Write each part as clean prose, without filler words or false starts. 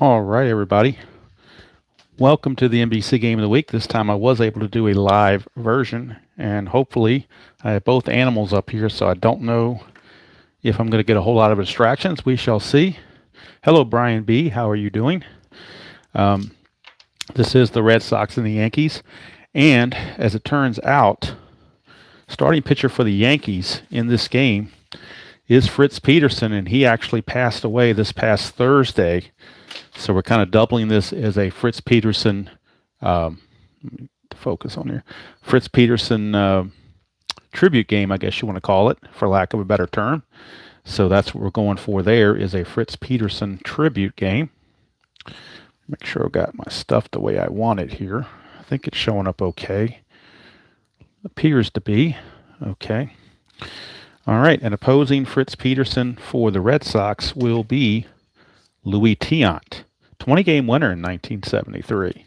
All right, everybody. Welcome to the NBC Game of the Week. This time I was able to do a live version, and hopefully I have both animals up here, so I don't know if I'm going to get a whole lot of distractions. We shall see. Hello, Brian B. How are you doing? This is the Red Sox and the Yankees, and as it turns out, starting pitcher for the Yankees in this game is Fritz Peterson, and he actually passed away this past Thursday. So we're kind of doubling this as a Fritz Peterson, focus on here, Fritz Peterson tribute game, I guess you want to call it, for lack of a better term. So that's what we're going for there, is a Fritz Peterson tribute game. Make sure I've got my stuff the way I want it here. I think it's showing up okay. Appears to be. Okay. All right, and opposing Fritz Peterson for the Red Sox will be Louis Tiant, 20-game winner in 1973.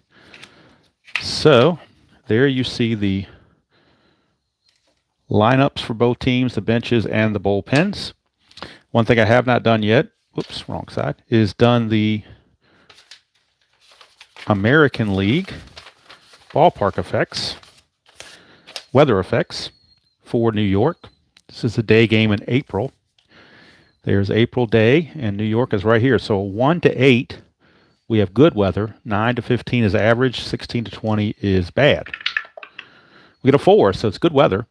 So there you see the lineups for both teams, the benches and the bullpens. One thing I have not done yet, whoops, wrong side, is done the American League ballpark effects, weather effects for New York. This is a day game in April. There's April day, and New York is right here. So 1 to 8, we have good weather. 9 to 15 is average. 16 to 20 is bad. We get a 4, so it's good weather,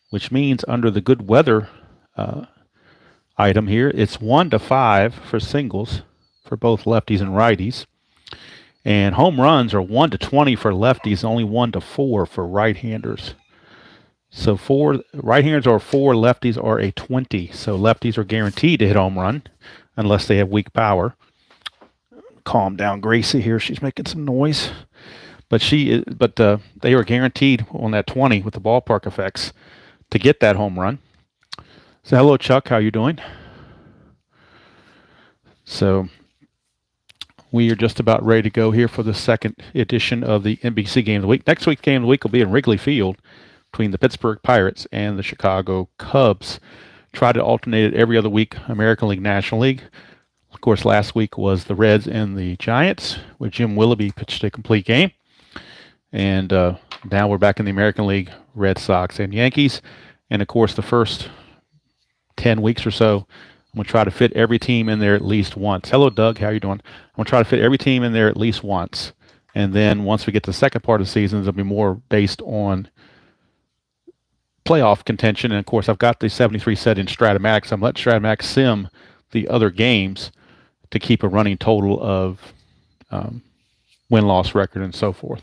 which means under the good weather item here, it's 1 to 5 for singles for both lefties and righties. And home runs are 1 to 20 for lefties, only 1 to 4 for right-handers. So 4 right-handers are 4, lefties are a 20. So lefties are guaranteed to hit home run unless they have weak power. Calm down Gracie here. She's making some noise. But they are guaranteed on that 20 with the ballpark effects to get that home run. So hello, Chuck. How you doing? So we are just about ready to go here for the second edition of the NBC Game of the Week. Next week's Game of the Week will be in Wrigley Field between the Pittsburgh Pirates and the Chicago Cubs. Try to alternate it every other week, American League, National League. Of course, last week was the Reds and the Giants, where Jim Willoughby pitched a complete game. And now we're back in the American League, Red Sox and Yankees. And, of course, the first 10 weeks or so, I'm going to try to fit every team in there at least once. Hello, Doug. How are you doing? I'm going to try to fit every team in there at least once. And then once we get to the second part of the season, it'll be more based on playoff contention. And of course, I've got the 73 set in Strat-O-Matic. So I'm letting Strat-O-Matic sim the other games to keep a running total of win-loss record and so forth.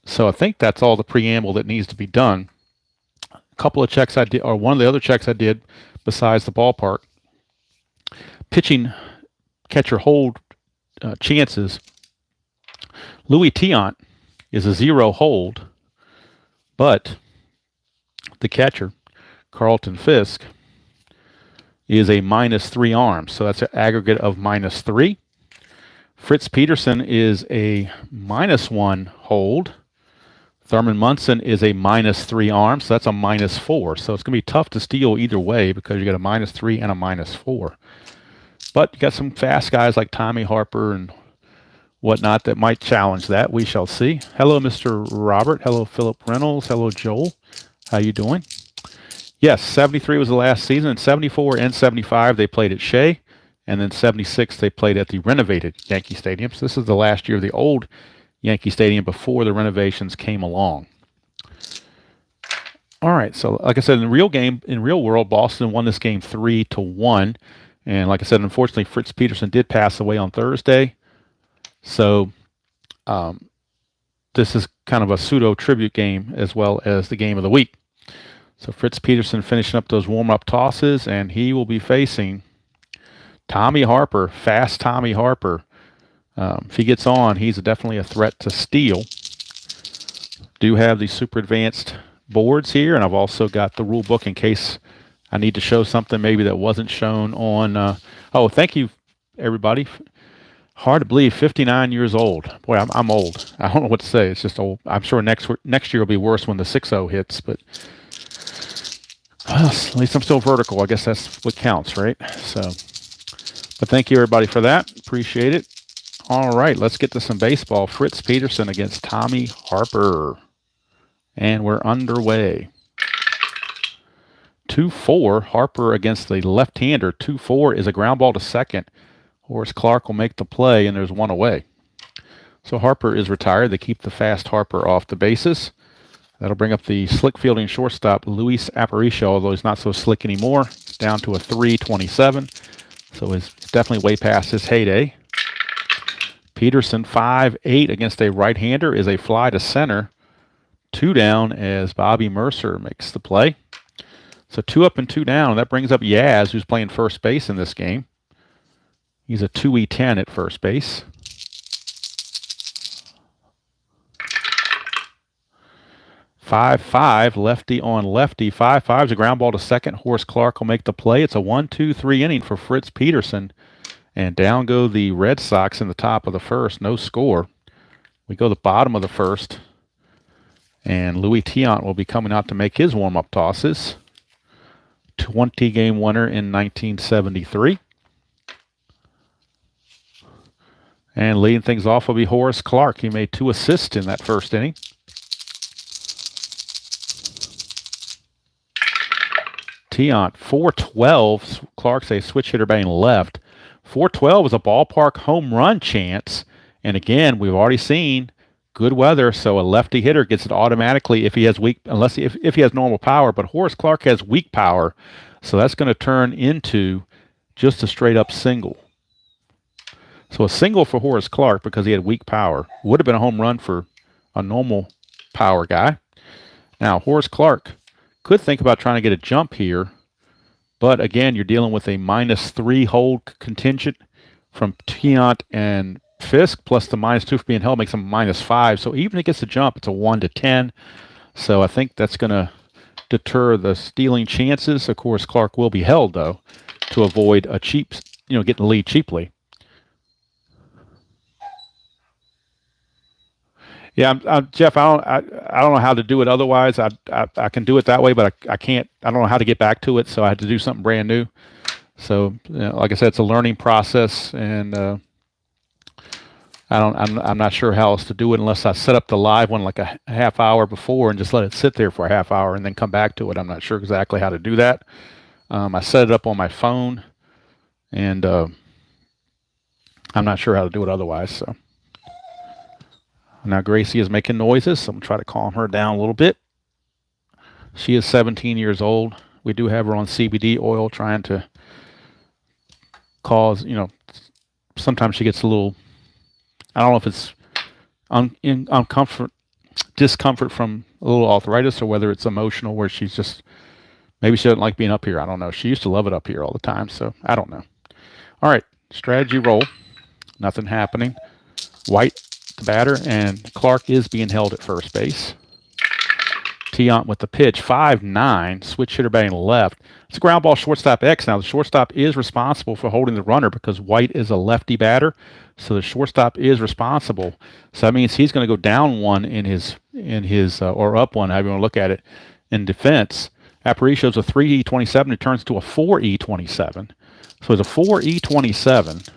So I think that's all the preamble that needs to be done. A couple of checks I did, or one of the other checks I did besides the ballpark, pitching catcher hold chances. Louis Tiant is a 0 hold, but the catcher, Carlton Fisk, is a -3 arm. So that's an aggregate of -3. Fritz Peterson is a -1 hold. Thurman Munson is a -3 arm, so that's a -4. So it's going to be tough to steal either way because you got a -3 and a -4. But you got some fast guys like Tommy Harper and whatnot that might challenge that. We shall see. Hello, Mr. Robert. Hello, Philip Reynolds. Hello, Joel. How you doing? Yes, 73 was the last season, and 74 and 75 they played at Shea, and then 76 they played at the renovated Yankee Stadium. So this is the last year of the old Yankee Stadium before the renovations came along. All right, so like I said, in real world, Boston won this game 3-1, and like I said, unfortunately, Fritz Peterson did pass away on Thursday. So this is kind of a pseudo tribute game as well as the game of the week. So Fritz Peterson finishing up those warm-up tosses, and he will be facing Tommy Harper, fast Tommy Harper. If he gets on, he's definitely a threat to steal. Do have the super advanced boards here, and I've also got the rule book in case I need to show something maybe that wasn't shown on. Oh, thank you, everybody. Hard to believe, 59 years old. Boy, I'm old. I don't know what to say. It's just old. I'm sure next year will be worse when the 6-0 hits, but well, at least I'm still vertical. I guess that's what counts, right? So, but thank you, everybody, for that. Appreciate it. All right, let's get to some baseball. Fritz Peterson against Tommy Harper. And we're underway. 2-4, Harper against the left-hander. 2-4 is a ground ball to second. Horace Clarke will make the play, and there's one away. So Harper is retired. They keep the fast Harper off the bases. That'll bring up the slick fielding shortstop, Luis Aparicio, although he's not so slick anymore. It's down to a 3.27, so he's definitely way past his heyday. Peterson, 5-8 against a right-hander, is a fly to center. 2 down as Bobby Mercer makes the play. So 2 up and 2 down, and that brings up Yaz, who's playing first base in this game. He's a 2E10 at first base. 5-5, lefty on lefty. 5-5 is a ground ball to second. Horace Clarke will make the play. It's a 1-2-3 inning for Fritz Peterson. And down go the Red Sox in the top of the first. No score. We go to the bottom of the first. And Louis Tiant will be coming out to make his warm-up tosses. 20-game winner in 1973. And leading things off will be Horace Clarke. He made 2 assists in that first inning. Tiant, 4-12. Clarke's a switch hitter batting left. 4-12 is a ballpark home run chance. And again, we've already seen good weather, so a lefty hitter gets it automatically if he has if he has normal power. But Horace Clarke has weak power, so that's going to turn into just a straight up single. So a single for Horace Clarke because he had weak power. Would have been a home run for a normal power guy. Now, Horace Clarke could think about trying to get a jump here, but again, you're dealing with a -3 hold contingent from Tiant and Fisk, plus the -2 for being held makes him -5. So even if it gets a jump, it's a 1-10. So I think that's going to deter the stealing chances. Of course, Clarke will be held, though, to avoid a cheap, getting the lead cheaply. Yeah, Jeff. I don't know how to do it otherwise. I can do it that way, but I can't. I don't know how to get back to it, so I had to do something brand new. So, like I said, it's a learning process, and I'm not sure how else to do it unless I set up the live one like a half hour before and just let it sit there for a half hour and then come back to it. I'm not sure exactly how to do that. I set it up on my phone, and I'm not sure how to do it otherwise. So. Now Gracie is making noises, so I'm going to try to calm her down a little bit. She is 17 years old. We do have her on CBD oil trying to cause, sometimes she gets a little, I don't know if it's discomfort from a little arthritis or whether it's emotional where she's just, maybe she doesn't like being up here. I don't know. She used to love it up here all the time, so I don't know. All right, strategy roll. Nothing happening. White, the batter, and Clarke is being held at first base. Tiant with the pitch, 5-9, switch hitter batting left. It's a ground ball shortstop X. Now, the shortstop is responsible for holding the runner because White is a lefty batter, so the shortstop is responsible. So that means he's going to go down one in his or up one, however you want to look at it, in defense. Aparicio's a 3E27. It turns to a 4E27. So it's a 4E27.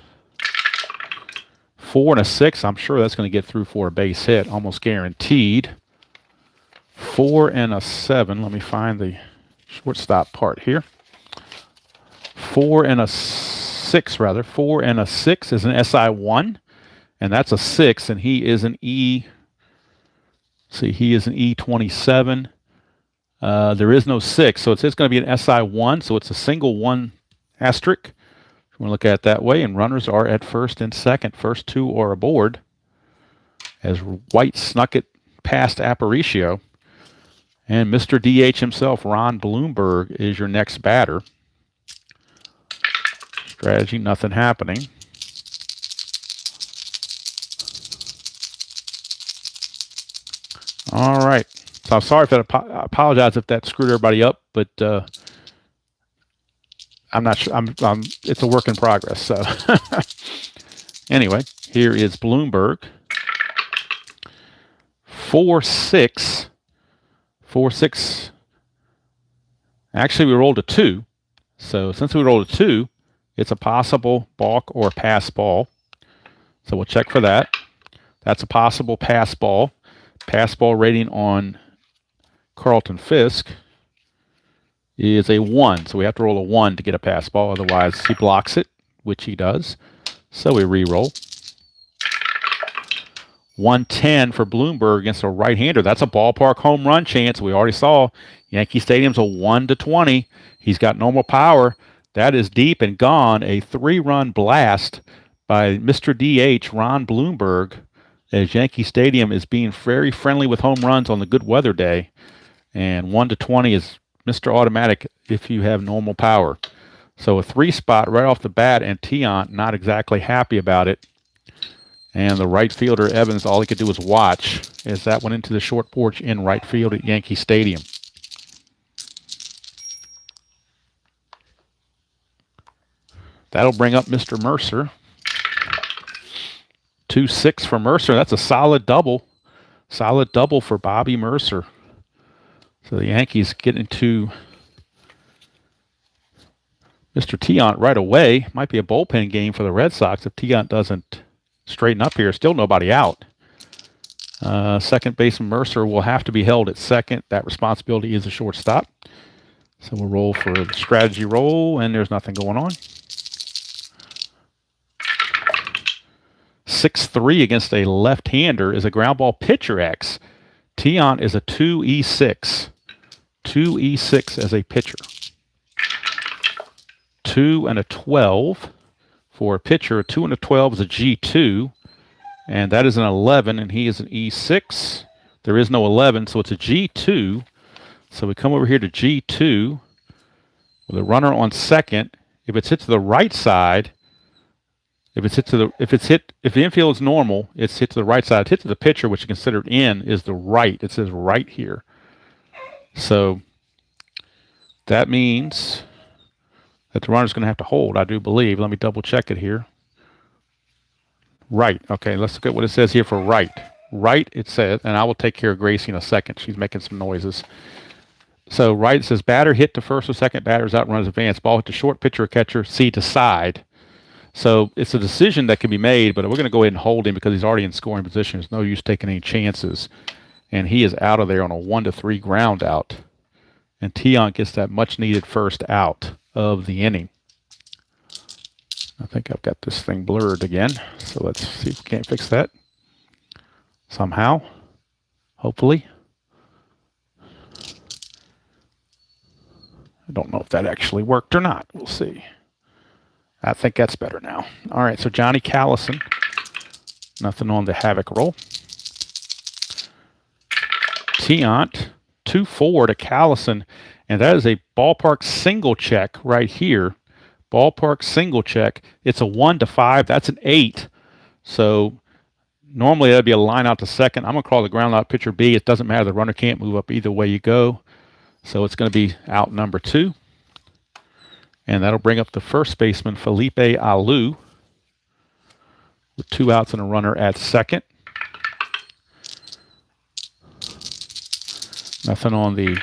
4 and a 6, I'm sure that's going to get through for a base hit, almost guaranteed. 4 and a 7, let me find the shortstop part here. 4 and a 6, rather. 4 and a 6 is an SI1, and that's a 6, and he is an he is an E27. There is no 6, so it's going to be an SI1, so it's a single 1 asterisk. We're going to look at it that way, and runners are at first and second. First 2 are aboard as White snuck it past Aparicio. And Mr. DH himself, Ron Bloomberg, is your next batter. Strategy, nothing happening. All right. So I'm sorry if I apologize if that screwed everybody up, but I'm not sure. It's a work in progress. So anyway, here is Bloomberg. 4-6. 4-6. Actually, we rolled a 2. So since we rolled a 2, it's a possible balk or pass ball. So we'll check for that. That's a possible pass ball. Pass ball rating on Carlton Fisk is a 1. So we have to roll a 1 to get a pass ball. Otherwise, he blocks it, which he does. So we re-roll. 110 for Bloomberg against a right-hander. That's a ballpark home run chance. We already saw Yankee Stadium's a 1-20. He's got normal power. That is deep and gone. A 3-run blast by Mr. DH, Ron Bloomberg, as Yankee Stadium is being very friendly with home runs on the good weather day. And 1-20 is Mr. Automatic if you have normal power. So a 3 spot right off the bat, and Tiant not exactly happy about it. And the right fielder, Evans, all he could do was watch as that went into the short porch in right field at Yankee Stadium. That'll bring up Mr. Mercer. 2-6 for Mercer. That's a solid double. Solid double for Bobby Mercer. So the Yankees get into Mr. Tiant right away. Might be a bullpen game for the Red Sox if Tiant doesn't straighten up here. Still nobody out. Second baseman Mercer will have to be held at second. That responsibility is a shortstop. So we'll roll for the strategy roll, and there's nothing going on. 6-3 against a left-hander is a ground ball pitcher X. Tiant is a 2E6. 2E6 as a pitcher. 2 and a 12 for a pitcher. A 2 and a 12 is a G2. And that is an 11, and he is an E6. There is no 11, so it's a G2. So we come over here to G2 with a runner on second. If it's hit to the right side, if the infield is normal, it's hit to the right side. It's hit to the pitcher, which is considered in, is the right. It says right here. So that means that the runner's going to have to hold, I do believe. Let me double check it here. Right. Okay, let's look at what it says here for right. Right, it says, and I will take care of Gracie in a second. She's making some noises. So right, it says batter hit to first or second, batter's out, runners advance. Ball hit to short, pitcher or catcher, C to side. So it's a decision that can be made, but we're going to go ahead and hold him because he's already in scoring position. There's no use taking any chances. And he is out of there on a 1-3 ground out. And Tiant gets that much-needed first out of the inning. I think I've got this thing blurred again. So let's see if we can't fix that somehow. Hopefully. I don't know if that actually worked or not. We'll see. I think that's better now. All right, so Johnny Callison. Nothing on the Havoc roll. Tiant, 2-4 to Callison. And that is a ballpark single check right here. Ballpark single check. It's a 1-5. That's an 8. So normally that'd be a line out to second. I'm going to call the ground out pitcher B. It doesn't matter. The runner can't move up either way you go. So it's going to be out number 2. And that'll bring up the first baseman, Felipe Alou, with 2 outs and a runner at second. Nothing on the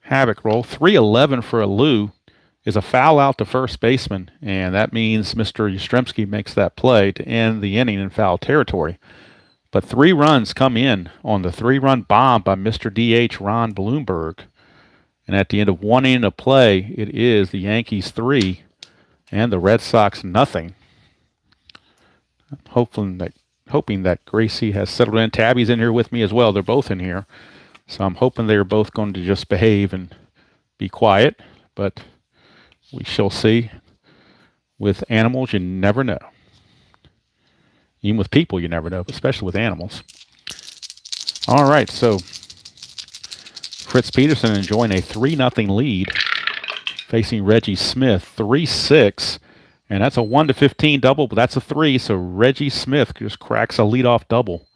Havoc roll. 3-11 for Alou is a foul out to first baseman, and that means Mr. Yastrzemski makes that play to end the inning in foul territory. But 3 runs come in on the 3-run bomb by Mr. DH Ron Bloomberg. And at the end of 1 inning of play, it is the Yankees 3 and the Red Sox nothing. Hoping that Gracie has settled in. Tabby's in here with me as well. They're both in here. So I'm hoping they're both going to just behave and be quiet. But we shall see. With animals, you never know. Even with people, you never know, but especially with animals. All right, so Fritz Peterson enjoying a 3-0 lead, facing Reggie Smith, 3-6, and that's a 1-15 double, but that's a 3, so Reggie Smith just cracks a leadoff double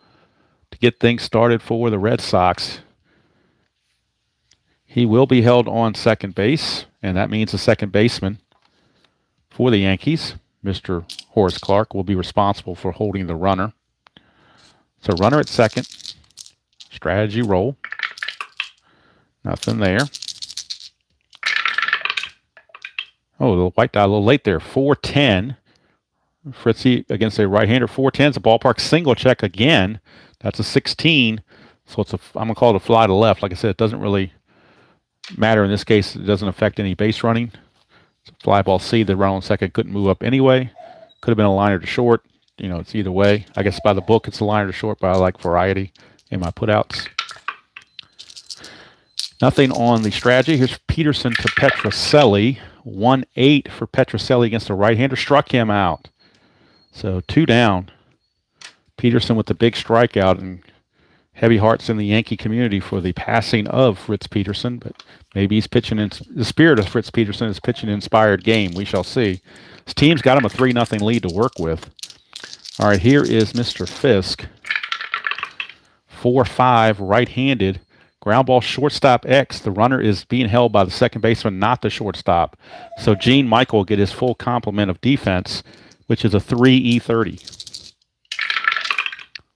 to get things started for the Red Sox. He will be held on second base, and that means the second baseman for the Yankees, Mr. Horace Clark, will be responsible for holding the runner. So runner at second, strategy roll. Nothing there. Oh, the white die a little late there. 4-10. Fritzy against a right-hander. 4-10's a ballpark single check again. That's a 16. So I'm going to call it a fly to left. Like I said, it doesn't really matter in this case. It doesn't affect any base running. It's a fly ball C. The runner on second couldn't move up anyway. Could have been a liner to short. You know, it's either way. I guess by the book, it's a liner to short, but I like variety in my putouts. Nothing on the strategy. Here's Peterson to Petrocelli. 1-8 for Petrocelli against a right-hander. Struck him out. So 2 down. Peterson with the big strikeout, and heavy hearts in the Yankee community for the passing of Fritz Peterson, but maybe he's pitching in the spirit of Fritz Peterson is pitching an inspired game. We shall see. His team's got him a 3-0 lead to work with. All right, here is Mr. Fisk. 4-5, right-handed. Ground ball, shortstop X. The runner is being held by the second baseman, not the shortstop. So Gene Michael will get his full complement of defense, which is a 3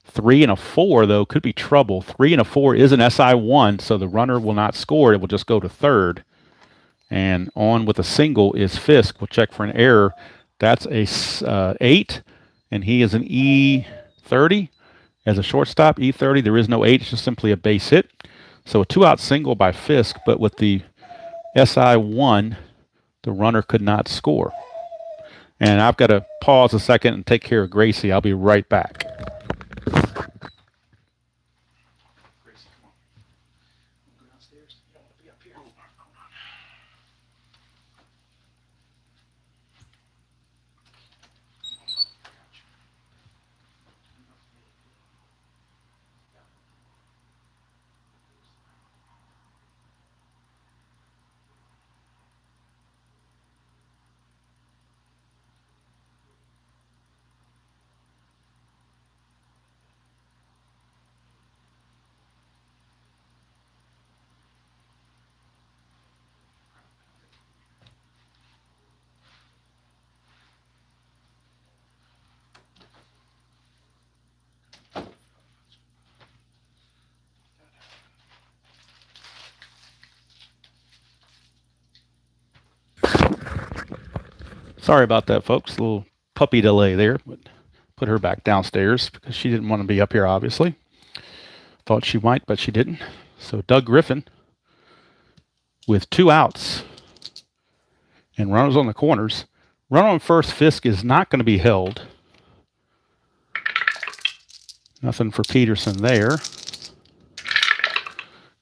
3 and a 4, though, could be trouble. 3 and a 4 is an SI1, so the runner will not score. It will just go to third. And on with a single is Fisk. We'll check for an error. That's a 8, and he is an E30 as a shortstop. E30, there is no 8. It's just simply a base hit. So a 2-out single by Fisk, but with the SI1, the runner could not score. And I've got to pause a second and take care of Gracie. I'll be right back. Sorry about that, folks. A little puppy delay there, but put her back downstairs because she didn't want to be up here, obviously. Thought she might, but she didn't. So Doug Griffin with 2 outs and runners on the corners. Runner on first, Fisk is not going to be held. Nothing for Peterson there.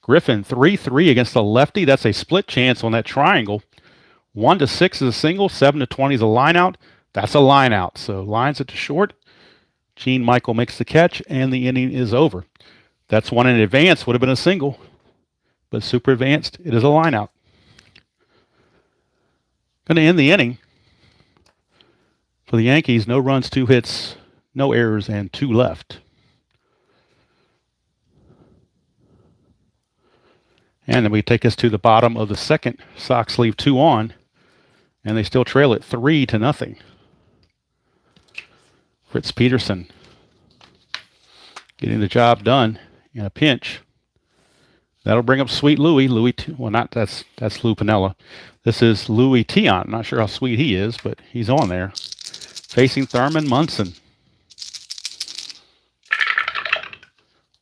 Griffin 3-3 against the lefty. That's a split chance on that triangle. 1-6 is a single, 7-20 is a line out. That's a line out. So lines it to short. Gene Michael makes the catch, and the inning is over. That's one in advance, would have been a single. But super advanced, it is a line out. Going to end the inning. For the Yankees, no runs, 2 hits, no errors, and 2 left. And then we take us to the bottom of the second. Sox leave 2 on. And they still trail it 3-0. Fritz Peterson getting the job done in a pinch. That'll bring up Sweet Louie. That's Lou Piniella. This is Louis Tiant. Not sure how sweet he is, but he's on there. Facing Thurman Munson.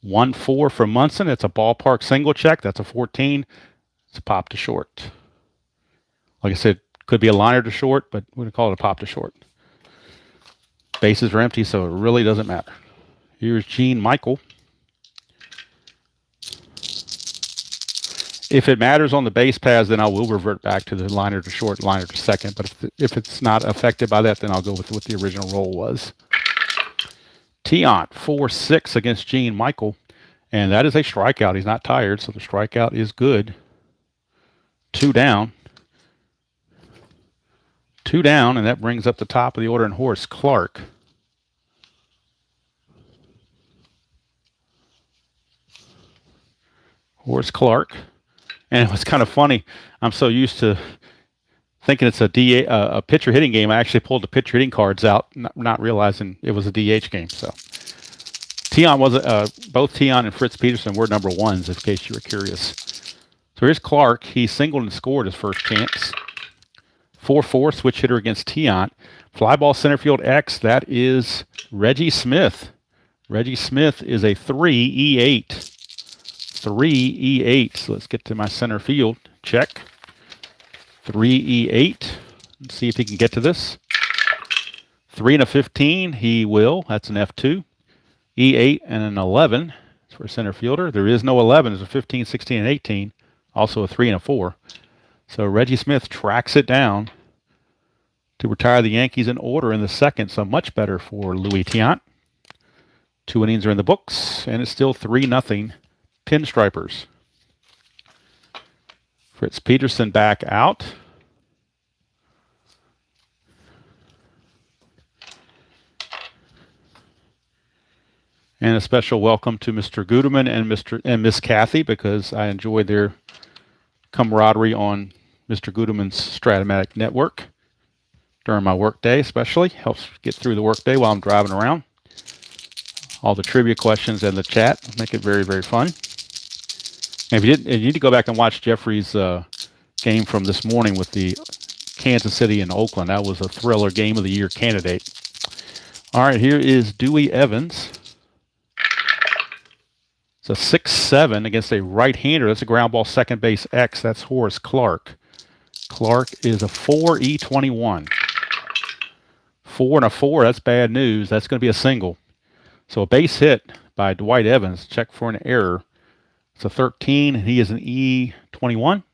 1-4 for Munson. It's a ballpark single check. That's a 14. It's a pop to short. Like I said, could be a liner to short, but we're going to call it a pop to short. Bases are empty, so it really doesn't matter. Here's Gene Michael. If it matters on the base paths, then I will revert back to the liner to short, liner to second. But if it's not affected by that, then I'll go with what the original role was. Tiant, 4-6 against Gene Michael. And that is a strikeout. He's not tired, so the strikeout is good. 2 down. 2 down, and that brings up the top of the order in Horace Clarke. Horace Clarke. And it was kind of funny. I'm so used to thinking it's a pitcher hitting game. I actually pulled the pitcher hitting cards out, not realizing it was a DH game. So Tiant both Tiant and Fritz Peterson were number 1s, in case you were curious. So here's Clarke. He singled and scored his first chance. 4-4 switch hitter against Tiant. Fly ball center field X, that is Reggie Smith. Reggie Smith is a 3E8. 3E8. So let's get to my center field. Check. 3E8. Let's see if he can get to this. 3 and a 15. He will. That's an F2. E8 and an 11. That's for a center fielder. There is no 11. There's a 15, 16, and 18. Also a 3 and a 4. So Reggie Smith tracks it down to retire the Yankees in order in the second. So much better for Louis Tiant. 2 innings are in the books, and it's still 3-0 Pinstripers. Fritz Peterson back out. And a special welcome to Mr. Guterman and Miss Kathy, because I enjoyed their camaraderie on Mr. Guterman's Strat-O-Matic network during my workday, especially. Helps get through the workday while I'm driving around. All the trivia questions and the chat make it very, very fun. And if you need to go back and watch Jeffrey's game from this morning with the Kansas City and Oakland. That was a thriller game of the year candidate. All right, here is Dewey Evans. It's a 6-7 against a right-hander. That's a ground ball second base X. That's Horace Clarke. Clarke is a 4E21. 4 and a 4, that's bad news. That's going to be a single. So a base hit by Dwight Evans. Check for an error. It's a 13, and he is an E21.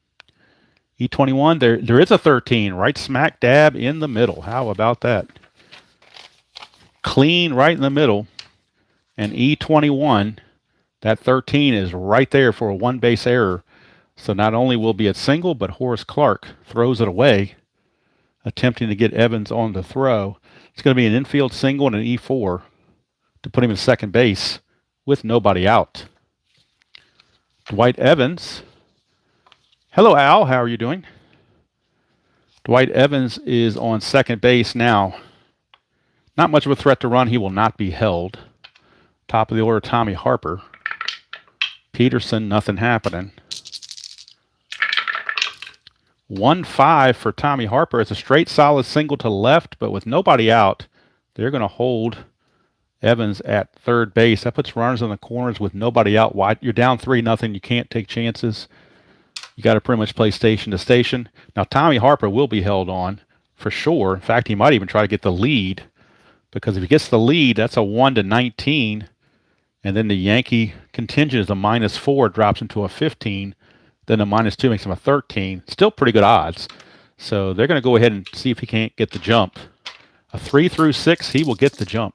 E21, there is a 13, right smack dab in the middle. How about that? Clean right in the middle. And E21, that 13 is right there for a one-base error. So not only will be a single, but Horace Clarke throws it away, attempting to get Evans on the throw. It's going to be an infield single and an E4 to put him in second base with nobody out. Dwight Evans. Hello, Al. How are you doing? Dwight Evans is on second base now. Not much of a threat to run. He will not be held. Top of the order, Tommy Harper. Peterson, nothing happening. 1-5 for Tommy Harper. It's a straight solid single to left, but with nobody out, they're going to hold Evans at third base. That puts runners in the corners with nobody out wide. You're down 3-0. You can't take chances. You got to pretty much play station to station. Now, Tommy Harper will be held on for sure. In fact, he might even try to get the lead, because if he gets the lead, that's a 1-19. And then the Yankee contingent is a -4, drops into a 15. Then a -2 makes him a 13. Still pretty good odds. So they're going to go ahead and see if he can't get the jump. A 3 through 6, he will get the jump.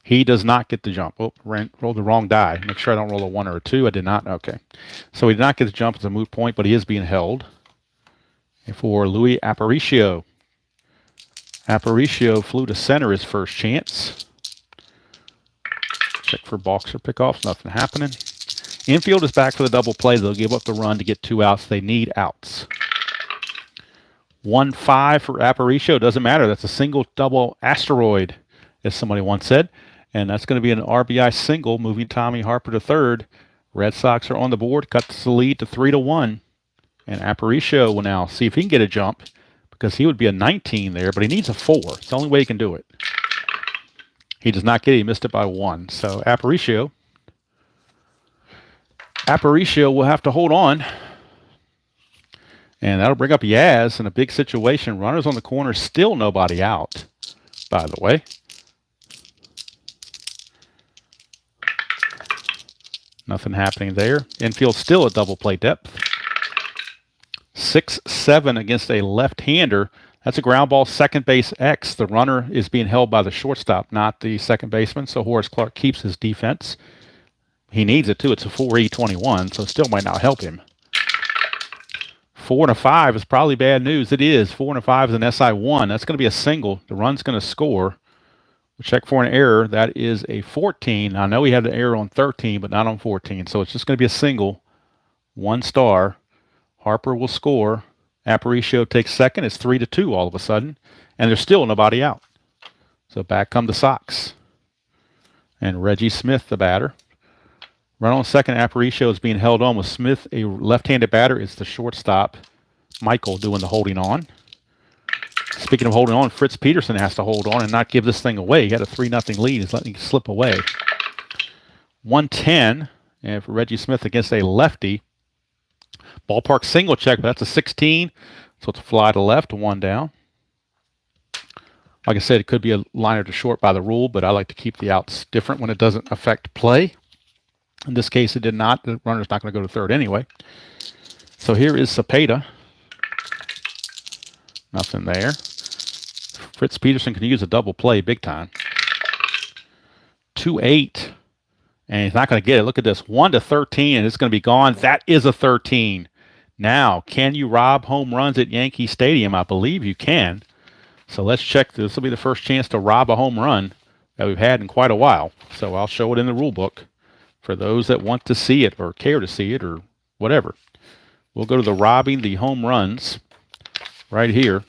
He does not get the jump. Oh, rolled the wrong die. Make sure I don't roll a 1 or a 2. I did not. Okay. So he did not get the jump. It's a moot point, but he is being held. And for Louis Aparicio. Aparicio flew to center his first chance. Check for balks or pickoffs. Nothing happening. Infield is back for the double play. They'll give up the run to get 2 outs. They need outs. 1-5 for Aparicio. Doesn't matter. That's a single double asteroid, as somebody once said. And that's going to be an RBI single, moving Tommy Harper to third. Red Sox are on the board. Cuts the lead to 3-1. And Aparicio will now see if he can get a jump, because he would be a 19 there, but he needs a 4. It's the only way he can do it. He does not get it. He missed it by 1. So Aparicio will have to hold on. And that'll bring up Yaz in a big situation. Runners on the corner, still nobody out, by the way. Nothing happening there. Infield still at double play depth. 6-7 against a left-hander. That's a ground ball second base X. The runner is being held by the shortstop, not the second baseman. So Horace Clarke keeps his defense. He needs it too. It's a 4E21, so it still might not help him. 4 and a 5 is probably bad news. It is. 4 and a 5 is an SI1. That's going to be a single. The run's going to score. We'll check for an error. That is a 14. I know he had an error on 13, but not on 14. So it's just going to be a single. 1 star. Harper will score. Aparicio takes second. It's 3-2 all of a sudden. And there's still nobody out. So back come the Sox. And Reggie Smith, the batter. Run on second, Aparicio is being held on with Smith, a left-handed batter. It's the shortstop, Michael, doing the holding on. speaking of holding on, Fritz Peterson has to hold on and not give this thing away. He had a 3-0 lead. He's letting it slip away. 110, and for Reggie Smith against a lefty. Ballpark single check, but that's a 16. So it's a fly to left, 1 down. Like I said, it could be a liner to short by the rule, but I like to keep the outs different when it doesn't affect play. In this case, it did not. The runner's not going to go to third anyway. So here is Cepeda. Nothing there. Fritz Peterson can use a double play big time. 2-8. And he's not going to get it. Look at this. 1-13, and it's going to be gone. That is a 13. Now, can you rob home runs at Yankee Stadium? I believe you can. So let's check. This will be the first chance to rob a home run that we've had in quite a while. So I'll show it in the rule book for those that want to see it or care to see it or whatever. We'll go to the robbing the home runs right here.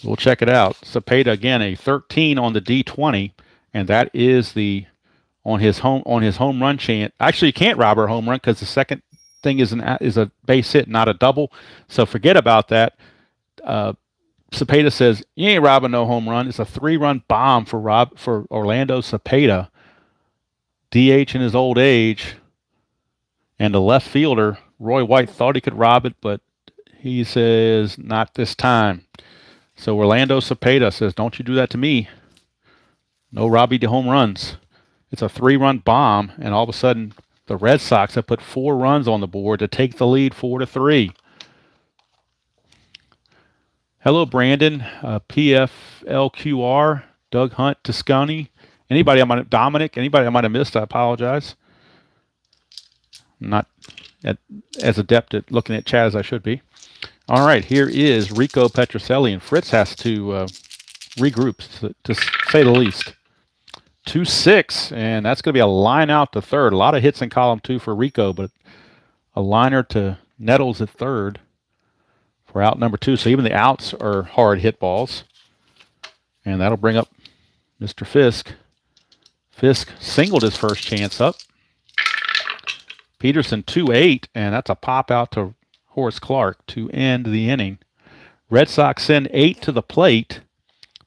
We'll check it out. Cepeda again, a 13 on the D20, and that is the on his home run chance. Actually, you can't rob a home run because the second thing is a base hit, not a double. So forget about that. Cepeda says you ain't robbing no home run. It's a 3-run bomb for Orlando Cepeda, DH in his old age, and the left fielder Roy White thought he could rob it, but he says not this time. So Orlando Cepeda says, "Don't you do that to me. No Robbie de home runs." It's a 3-run bomb, and all of a sudden, the Red Sox have put 4 runs on the board to take the lead 4-3. Hello, Brandon, PFLQR, Doug Hunt, Toscani. Dominic, anybody I might have missed, I apologize. I'm not as adept at looking at chat as I should be. All right, here is Rico Petrocelli, and Fritz has to regroup, to say the least. 2-6, and that's going to be a line out to third. A lot of hits in column 2 for Rico, but a liner to Nettles at third for out number 2. So even the outs are hard hit balls. And that'll bring up Mr. Fisk. Fisk singled his first chance up. Peterson 2-8, and that's a pop out to Horace Clarke to end the inning. Red Sox send 8 to the plate.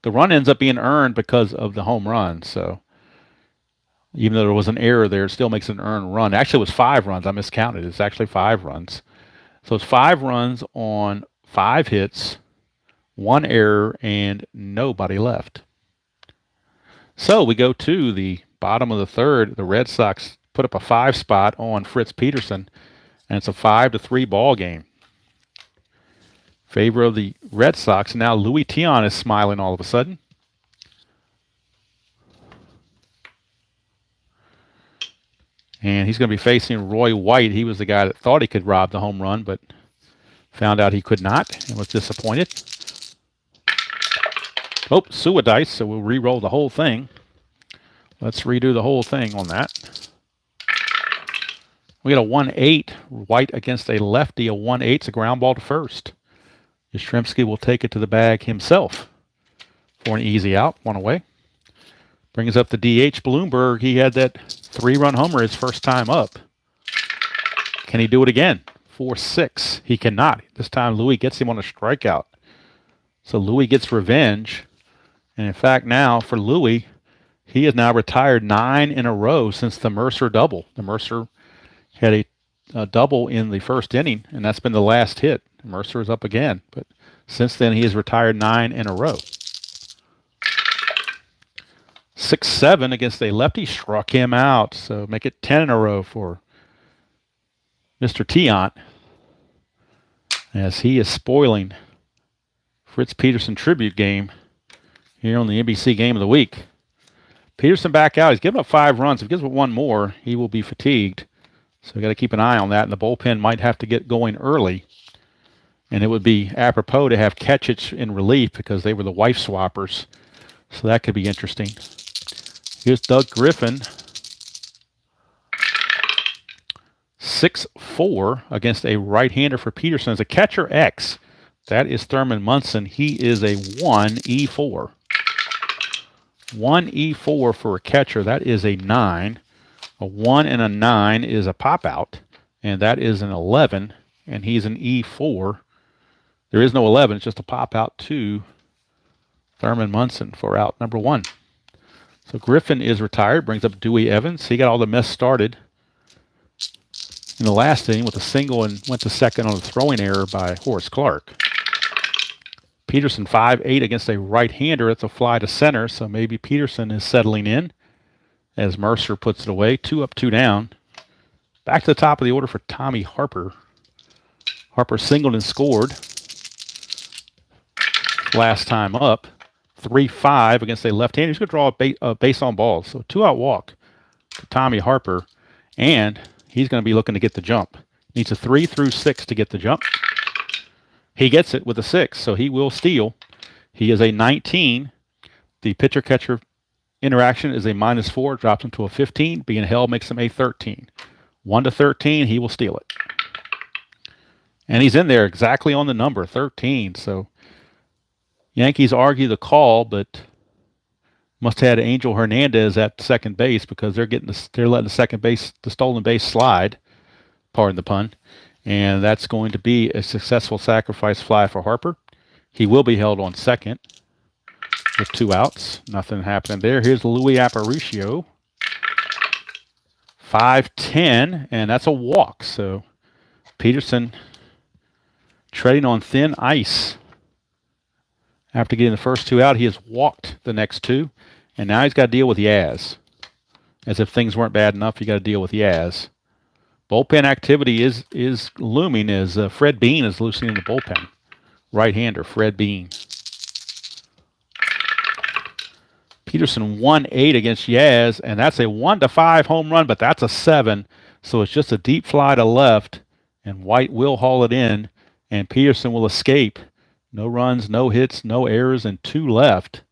The run ends up being earned because of the home run. So even though there was an error there, it still makes an earned run. Actually, it was 5 runs. I miscounted. It's actually 5 runs. So it's 5 runs on 5 hits, 1 error, and nobody left. So we go to the bottom of the third. The Red Sox put up a 5 spot on Fritz Peterson, and it's a 5-3 ball game. Favor of the Red Sox. Now Louis Tiant is smiling all of a sudden. And he's going to be facing Roy White. He was the guy that thought he could rob the home run, but found out he could not and was disappointed. Oh, Suadice, so we'll re-roll the whole thing. Let's redo the whole thing on that. We got a 1-8, White against a lefty. A 1-8, it's a ground ball to first. Yastrzemski will take it to the bag himself for an easy out, 1 away. Brings up the DH Bloomberg. He had that 3-run homer his first time up. Can he do it again? 4-6. He cannot. This time Louis gets him on a strikeout. So Louis gets revenge. And in fact now for Louis, he has now retired 9 in a row since the Mercer double. The Mercer had a double in the first inning, and that's been the last hit. Mercer is up again. But since then he has retired 9 in a row. 6-7 against a lefty, struck him out. So make it 10 in a row for Mr. Tiant, as he is spoiling Fritz Peterson tribute game here on the NBC Game of the Week. Peterson back out. He's given up 5 runs. If he gives up 1 more, he will be fatigued. So we got to keep an eye on that. And the bullpen might have to get going early. And it would be apropos to have Ketchich in relief because they were the wife swappers. So that could be interesting. Here's Doug Griffin. 6-4 against a right-hander for Peterson. As a catcher X, that is Thurman Munson. He is a 1-E4. 1-E4 for a catcher. That is a 9. A 1 and a 9 is a pop-out, and that is an 11, and he's an E4. There is no 11. It's just a pop out to Thurman Munson for out number 1. So Griffin is retired, brings up Dewey Evans. He got all the mess started in the last inning with a single and went to second on a throwing error by Horace Clark. Peterson 5-8 against a right-hander. It's a fly to center, so maybe Peterson is settling in as Mercer puts it away. 2 up, 2 down. Back to the top of the order for Tommy Harper. Harper singled and scored last time up. 3-5 against a left-hander. He's going to draw a base on balls. So 2-out walk to Tommy Harper, and he's going to be looking to get the jump. Needs a 3 through 6 to get the jump. He gets it with a 6, so he will steal. He is a 19. The pitcher-catcher interaction is a -4, drops him to a 15. Being held makes him a 13. 1-13, he will steal it. And he's in there exactly on the number, 13. So Yankees argue the call, but must have had Angel Hernandez at second base because they're letting the stolen base slide, pardon the pun, and that's going to be a successful sacrifice fly for Harper. He will be held on second with 2 outs. Nothing happening there. Here's Louis Aparicio. 5-10, and that's a walk. So Peterson treading on thin ice. After getting the first 2 out, he has walked the next 2, and now he's got to deal with Yaz. As if things weren't bad enough, you got to deal with Yaz. Bullpen activity is looming as Fred Bean is loosening the bullpen. Right-hander, Fred Bean. Peterson 1-8 against Yaz, and that's a 1-5 home run, but that's a 7, so it's just a deep fly to left, and White will haul it in, and Peterson will escape. No runs, no hits, no errors, and 2 left.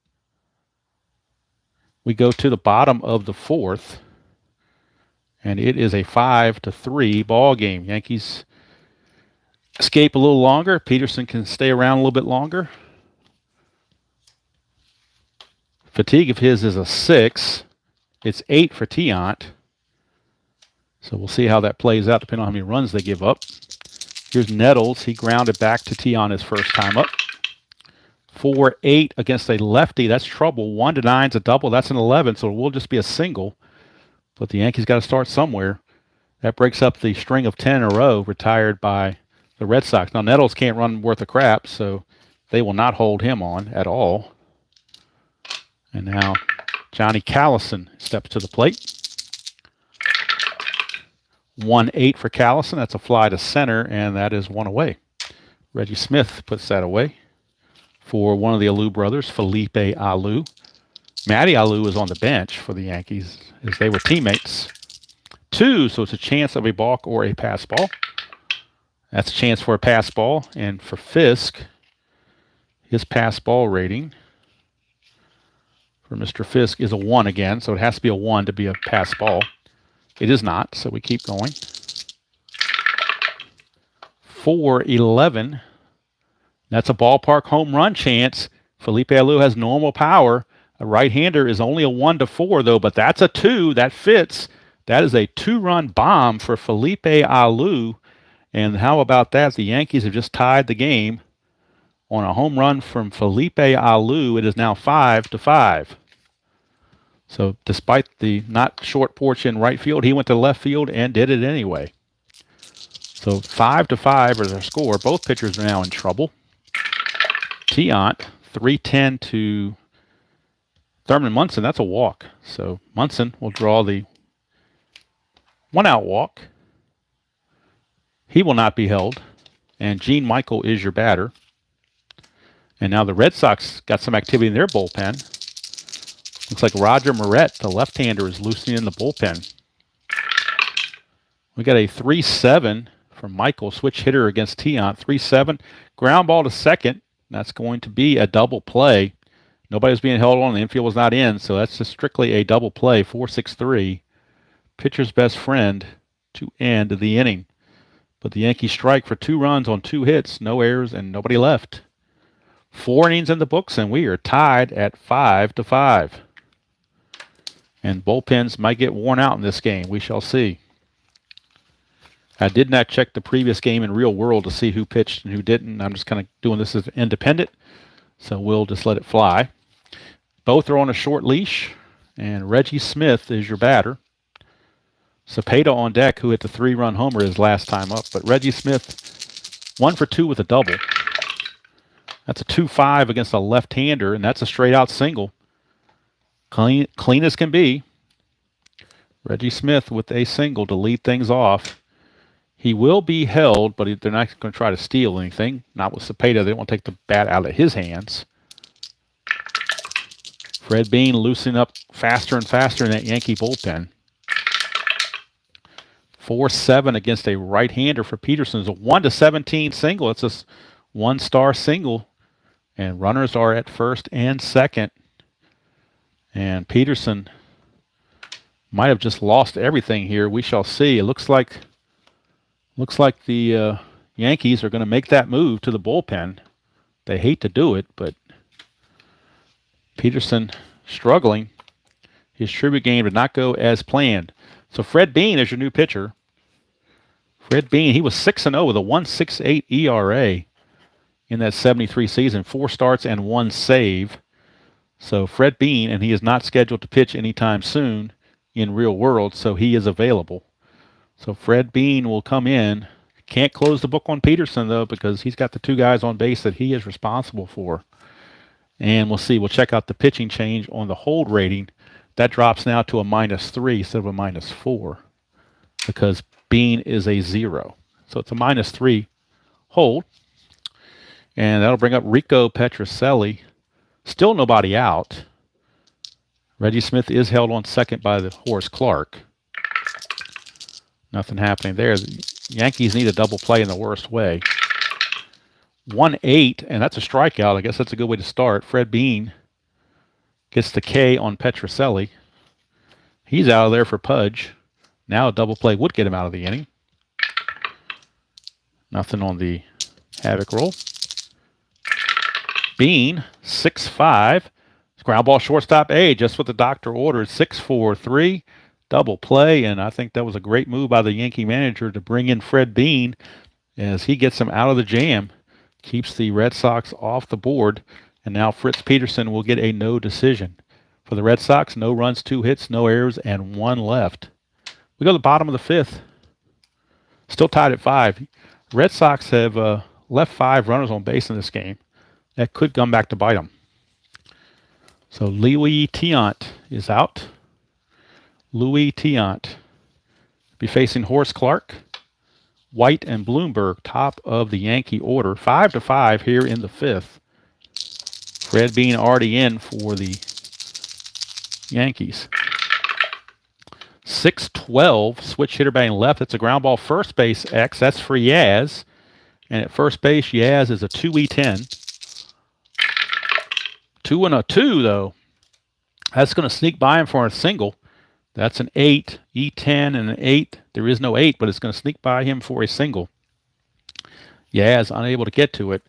We go to the bottom of the 4th, and it is a 5-3 ball game. Yankees escape a little longer. Peterson can stay around a little bit longer. Fatigue of his is a 6. It's 8 for Tiant. So we'll see how that plays out depending on how many runs they give up. Here's Nettles. He grounded back to Tiant his first time up. 4-8 against a lefty. That's trouble. 1-9 is a double. That's an 11, so it will just be a single. But the Yankees got to start somewhere. That breaks up the string of 10 in a row retired by the Red Sox. Now, Nettles can't run worth a crap, so they will not hold him on at all. And now Johnny Callison steps to the plate. 1-8 for Callison. That's a fly to center, and that is 1 away. Reggie Smith puts that away for one of the Alou brothers, Felipe Alou. Matty Alou is on the bench for the Yankees as they were teammates. 2, so it's a chance of a balk or a pass ball. That's a chance for a pass ball, and for Fisk, his pass ball rating for Mr. Fisk is a 1 again, so it has to be a 1 to be a pass ball. It is not, so we keep going. 4-11. That's a ballpark home run chance. Felipe Alou has normal power. A right-hander is only a 1-4, though, but that's a 2. That fits. That is a 2-run bomb for Felipe Alou. And how about that? The Yankees have just tied the game on a home run from Felipe Alou. It is now 5-5. So despite the not short porch in right field, he went to left field and did it anyway. So 5-5 is our score. Both pitchers are now in trouble. Tiant, 3-10 to Thurman Munson. That's a walk. So Munson will draw the 1-out walk. He will not be held. And Gene Michael is your batter. And now the Red Sox got some activity in their bullpen. Looks like Roger Moret, the left-hander, is loosening in the bullpen. We got a 3-7 from Michael, switch hitter against Tiant. 3-7, ground ball to second. That's going to be a double play. Nobody was being held on. The infield was not in, so that's just strictly a double play. 4-6-3. Pitcher's best friend to end the inning. But the Yankees strike for 2 runs on 2 hits, no errors, and nobody left. 4 innings in the books, and we are tied at 5-5. And bullpens might get worn out in this game. We shall see. I did not check the previous game in real world to see who pitched and who didn't. I'm just kind of doing this as independent, so we'll just let it fly. Both are on a short leash, and Reggie Smith is your batter. Cepeda on deck, who hit the 3-run homer his last time up, but Reggie Smith 1 for 2 with a double. That's a 2-5 against a left-hander, and that's a straight-out single. Clean as can be. Reggie Smith with a single to lead things off. He will be held, but they're not going to try to steal anything. Not with Cepeda. They don't want to take the bat out of his hands. Fred Bean loosening up faster and faster in that Yankee bullpen. 4-7 against a right-hander for Peterson. It's a 1-17 single. It's a one-star single. And runners are at first and second. And Peterson might have just lost everything here. We shall see. It looks like the Yankees are going to make that move to the bullpen. They hate to do it, but Peterson struggling. His tribute game did not go as planned. So Fred Bean is your new pitcher. Fred Bean, he was 6-0 with a 1.68 ERA in that 73 season, 4 starts and 1 save. So Fred Bean, and he is not scheduled to pitch anytime soon in real world, so he is available. So Fred Bean will come in. Can't close the book on Peterson, though, because he's got the 2 guys on base that he is responsible for. And we'll see. We'll check out the pitching change on the hold rating. That drops now to a -3 instead of a -4 because Bean is a 0. So it's a -3 hold. And that'll bring up Rico Petrocelli. Still nobody out. Reggie Smith is held on second by the Horace Clark. Nothing happening there. The Yankees need a double play in the worst way. 1-8, and that's a strikeout. I guess that's a good way to start. Fred Bean gets the K on Petrocelli. He's out of there for Pudge. Now a double play would get him out of the inning. Nothing on the havoc roll. Bean, 6-5. Ground ball shortstop A, just what the doctor ordered. 6-4-3. Double play, and I think that was a great move by the Yankee manager to bring in Fred Bean as he gets him out of the jam. Keeps the Red Sox off the board, and now Fritz Peterson will get a no decision. For the Red Sox, no runs, 2 hits, no errors, and 1 left. We go to the bottom of the 5th. Still tied at 5. Red Sox have left 5 runners on base in this game. That could come back to bite them. So Louis Tiant is out. Louis Tiant be facing Horace Clark, White, and Bloomberg, top of the Yankee order. 5-5 here in the 5th. Fred Bean already in for the Yankees. 6-12, switch hitter batting left. That's a ground ball first base X. That's for Yaz. And at first base, Yaz is a 2E10. 2-2, though. That's going to sneak by him for a single. That's an 8, E10, and an 8. There is no 8, but it's going to sneak by him for a single. Yaz unable to get to it,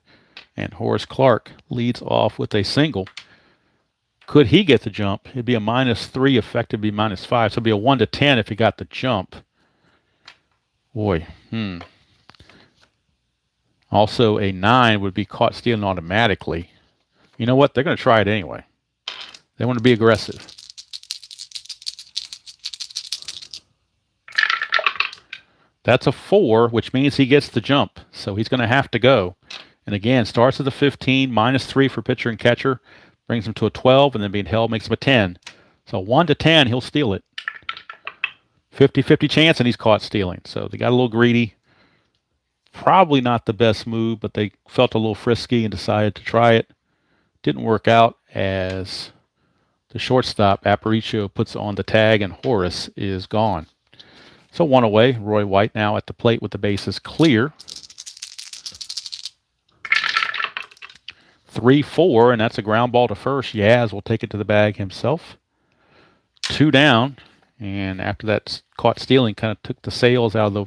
and Horace Clark leads off with a single. Could he get the jump? It'd be a -3, effective be -5. So it'd be a 1-10 if he got the jump. Boy, Also, a 9 would be caught stealing automatically. You know what? They're going to try it anyway. They want to be aggressive. That's a 4, which means he gets the jump. So he's going to have to go. And again, starts at the 15, -3 for pitcher and catcher. Brings him to a 12, and then being held makes him a 10. So 1-10, he'll steal it. 50-50 chance, and he's caught stealing. So they got a little greedy. Probably not the best move, but they felt a little frisky and decided to try it. Didn't work out as the shortstop, Aparicio, puts on the tag, and Horace is gone. So 1 away. Roy White now at the plate with the bases clear. 3-4, and that's a ground ball to first. Yaz will take it to the bag himself. 2 down, and after that caught stealing, kind of took the sails out of the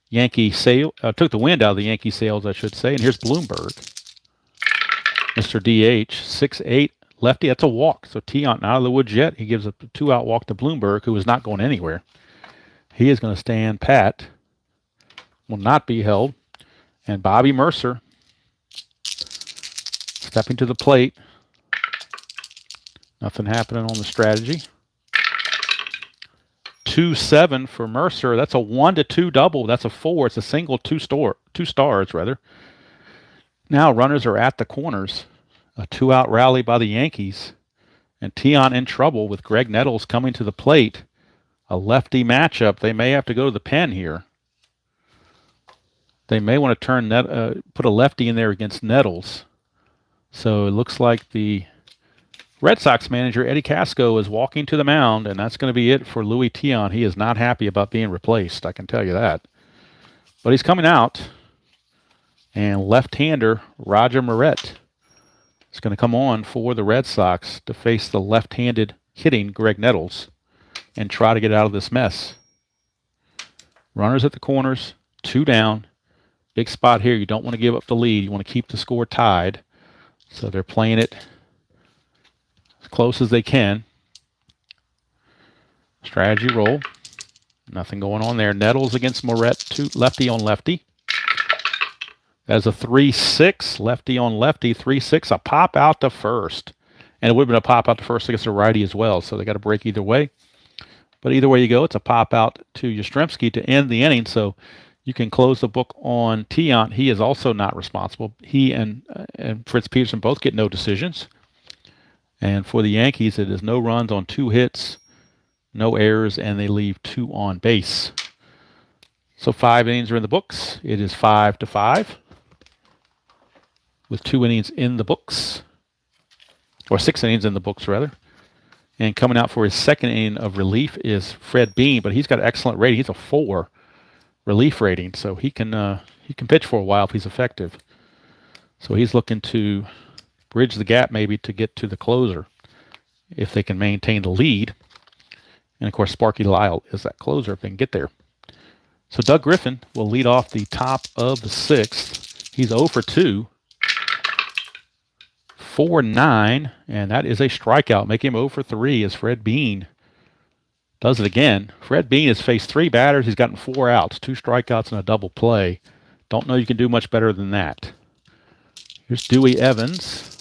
Yankee sail, took the wind out of the Yankee sails, I should say. And here's Bloomberg, Mr. DH, 6-8 lefty. That's a walk. So Tiant not out of the woods yet. He gives a 2-out walk to Bloomberg, who is not going anywhere. He is going to stand pat. will not be held. And Bobby Mercer stepping to the plate. Nothing happening on the strategy. 2-7 for Mercer. That's a 1-2 double. That's a 4. It's a single, two stars rather. Now runners are at the corners. A 2-out rally by the Yankees. And Tiant in trouble with Greg Nettles coming to the plate. A lefty matchup. They may have to go to the pen here. They may want to put a lefty in there against Nettles. So it looks like the Red Sox manager, Eddie Casco, is walking to the mound, and that's going to be it for Louis Tiant. He is not happy about being replaced, I can tell you that. But he's coming out, and left-hander Roger Moret is going to come on for the Red Sox to face the left-handed hitting Greg Nettles and try to get out of this mess. Runners at the corners, 2 down. Big spot here. You don't want to give up the lead. You want to keep the score tied. So they're playing it as close as they can. Strategy roll. Nothing going on there. Nettles against Moret, lefty on lefty. That's a 3-6, lefty on lefty, 3-6, a pop out to first. And it would have been a pop out to first against a righty as well, so they got to break either way. But either way you go, it's a pop out to Yastrzemski to end the inning, so you can close the book on Tiant. He is also not responsible. He and Fritz Peterson both get no decisions. And for the Yankees, it is no runs on 2 hits, no errors, and they leave 2 on base. So 5 innings are in the books. It is 5-5 with 2 innings in the books, or 6 innings in the books, rather. And coming out for his second inning of relief is Fred Bean, but he's got an excellent rating. He's a 4 relief rating, so he can pitch for a while if he's effective. So he's looking to bridge the gap maybe to get to the closer if they can maintain the lead. And, of course, Sparky Lyle is that closer if they can get there. So Doug Griffin will lead off the top of the 6th. He's 0 for 2. 4-9, and that is a strikeout. Make him 0 for 3 as Fred Bean does it again. Fred Bean has faced 3 batters. He's gotten 4 outs, 2 strikeouts and a double play. Don't know you can do much better than that. Here's Dewey Evans.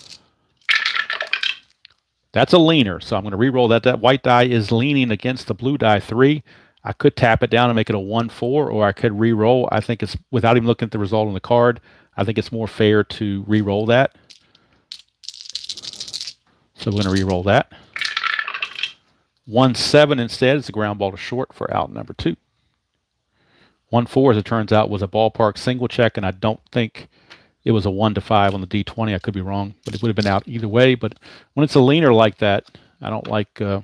That's a leaner, so I'm going to re-roll that. That white die is leaning against the blue die 3. I could tap it down and make it a 1-4, or I could re-roll. I think it's, without even looking at the result on the card, I think it's more fair to re-roll that. So we're going to re-roll that. 1-7 instead is a ground ball to short for out number 2. 1-4, as it turns out, was a ballpark single check, and I don't think it was a 1-5 on the D20. I could be wrong, but it would have been out either way. But when it's a leaner like that, I don't like. I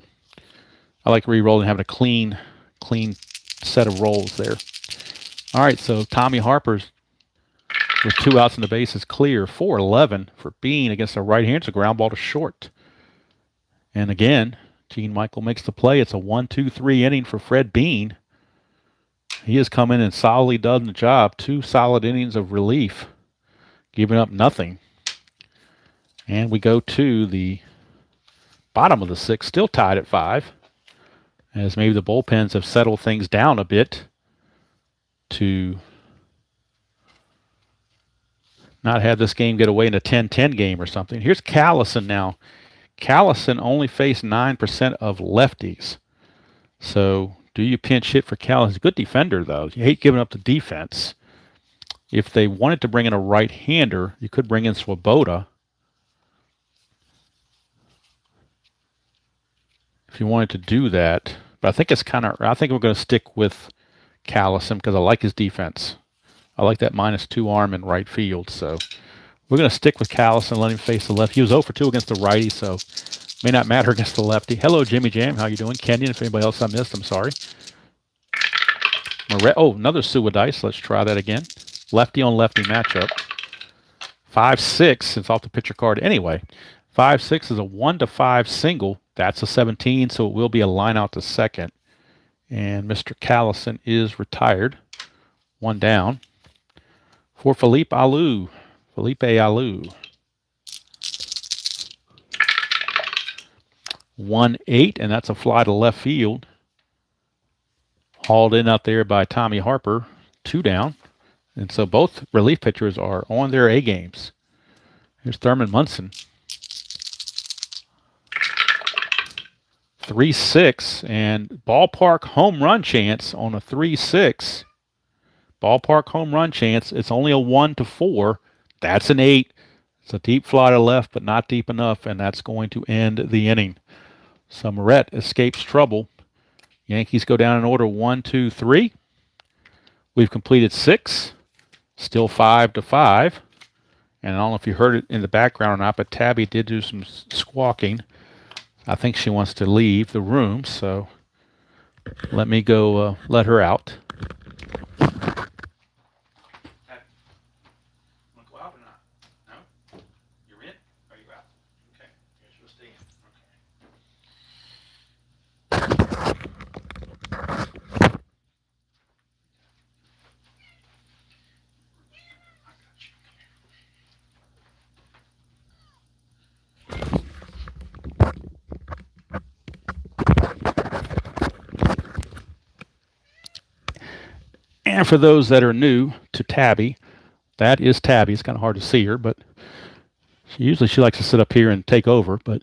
like re-rolling, having a clean set of rolls there. All right, so Tommy Harper's with 2 outs and the base is clear. 4-11 for Bean against a right-hander. It's a ground ball to short. And again, Gene Michael makes the play. It's a 1-2-3 inning for Fred Bean. He has come in and solidly done the job. 2 solid innings of relief, giving up nothing. And we go to the bottom of the 6th, still tied at 5, as maybe the bullpens have settled things down a bit to not have this game get away in a 10-10 game or something. Here's Callison now. Callison only faced 9% of lefties. So do you pinch hit for Callison? He's a good defender, though. You hate giving up the defense. If they wanted to bring in a right-hander, you could bring in Swoboda. If you wanted to do that. But I think it's I think we're going to stick with Callison because I like his defense. I like that -2 arm in right field, so we're going to stick with Callison and let him face the left. He was 0 for 2 against the righty, so may not matter against the lefty. Hello, Jimmy Jam. How you doing? Kenyon, if anybody else I missed, I'm sorry. Oh, another Suwa dice. Let's try that again. Lefty on lefty matchup. 5-6, it's off the pitcher card anyway. 5-6 is a 1-5 single. That's a 17, so it will be a line out to second. And Mr. Callison is retired. 1 down. For Felipe Alou. 1-8, and that's a fly to left field. Hauled in out there by Tommy Harper. 2 down. And so both relief pitchers are on their A games. Here's Thurman Munson. 3-6, and ballpark home run chance on a 3-6. Ballpark home run chance. It's only a 1-4. That's an 8. It's a deep fly to left, but not deep enough, and that's going to end the inning. So Moret escapes trouble. Yankees go down in order 1, 2, 3. We've completed 6. Still 5-5. And I don't know if you heard it in the background or not, but Tabby did do some squawking. I think she wants to leave the room, so let me go let her out. Want to go out or not? No? You're in? Or are you out? Okay. Guess you'll stay in. And for those that are new to Tabby, that is Tabby. It's kind of hard to see her, but she likes to sit up here and take over. But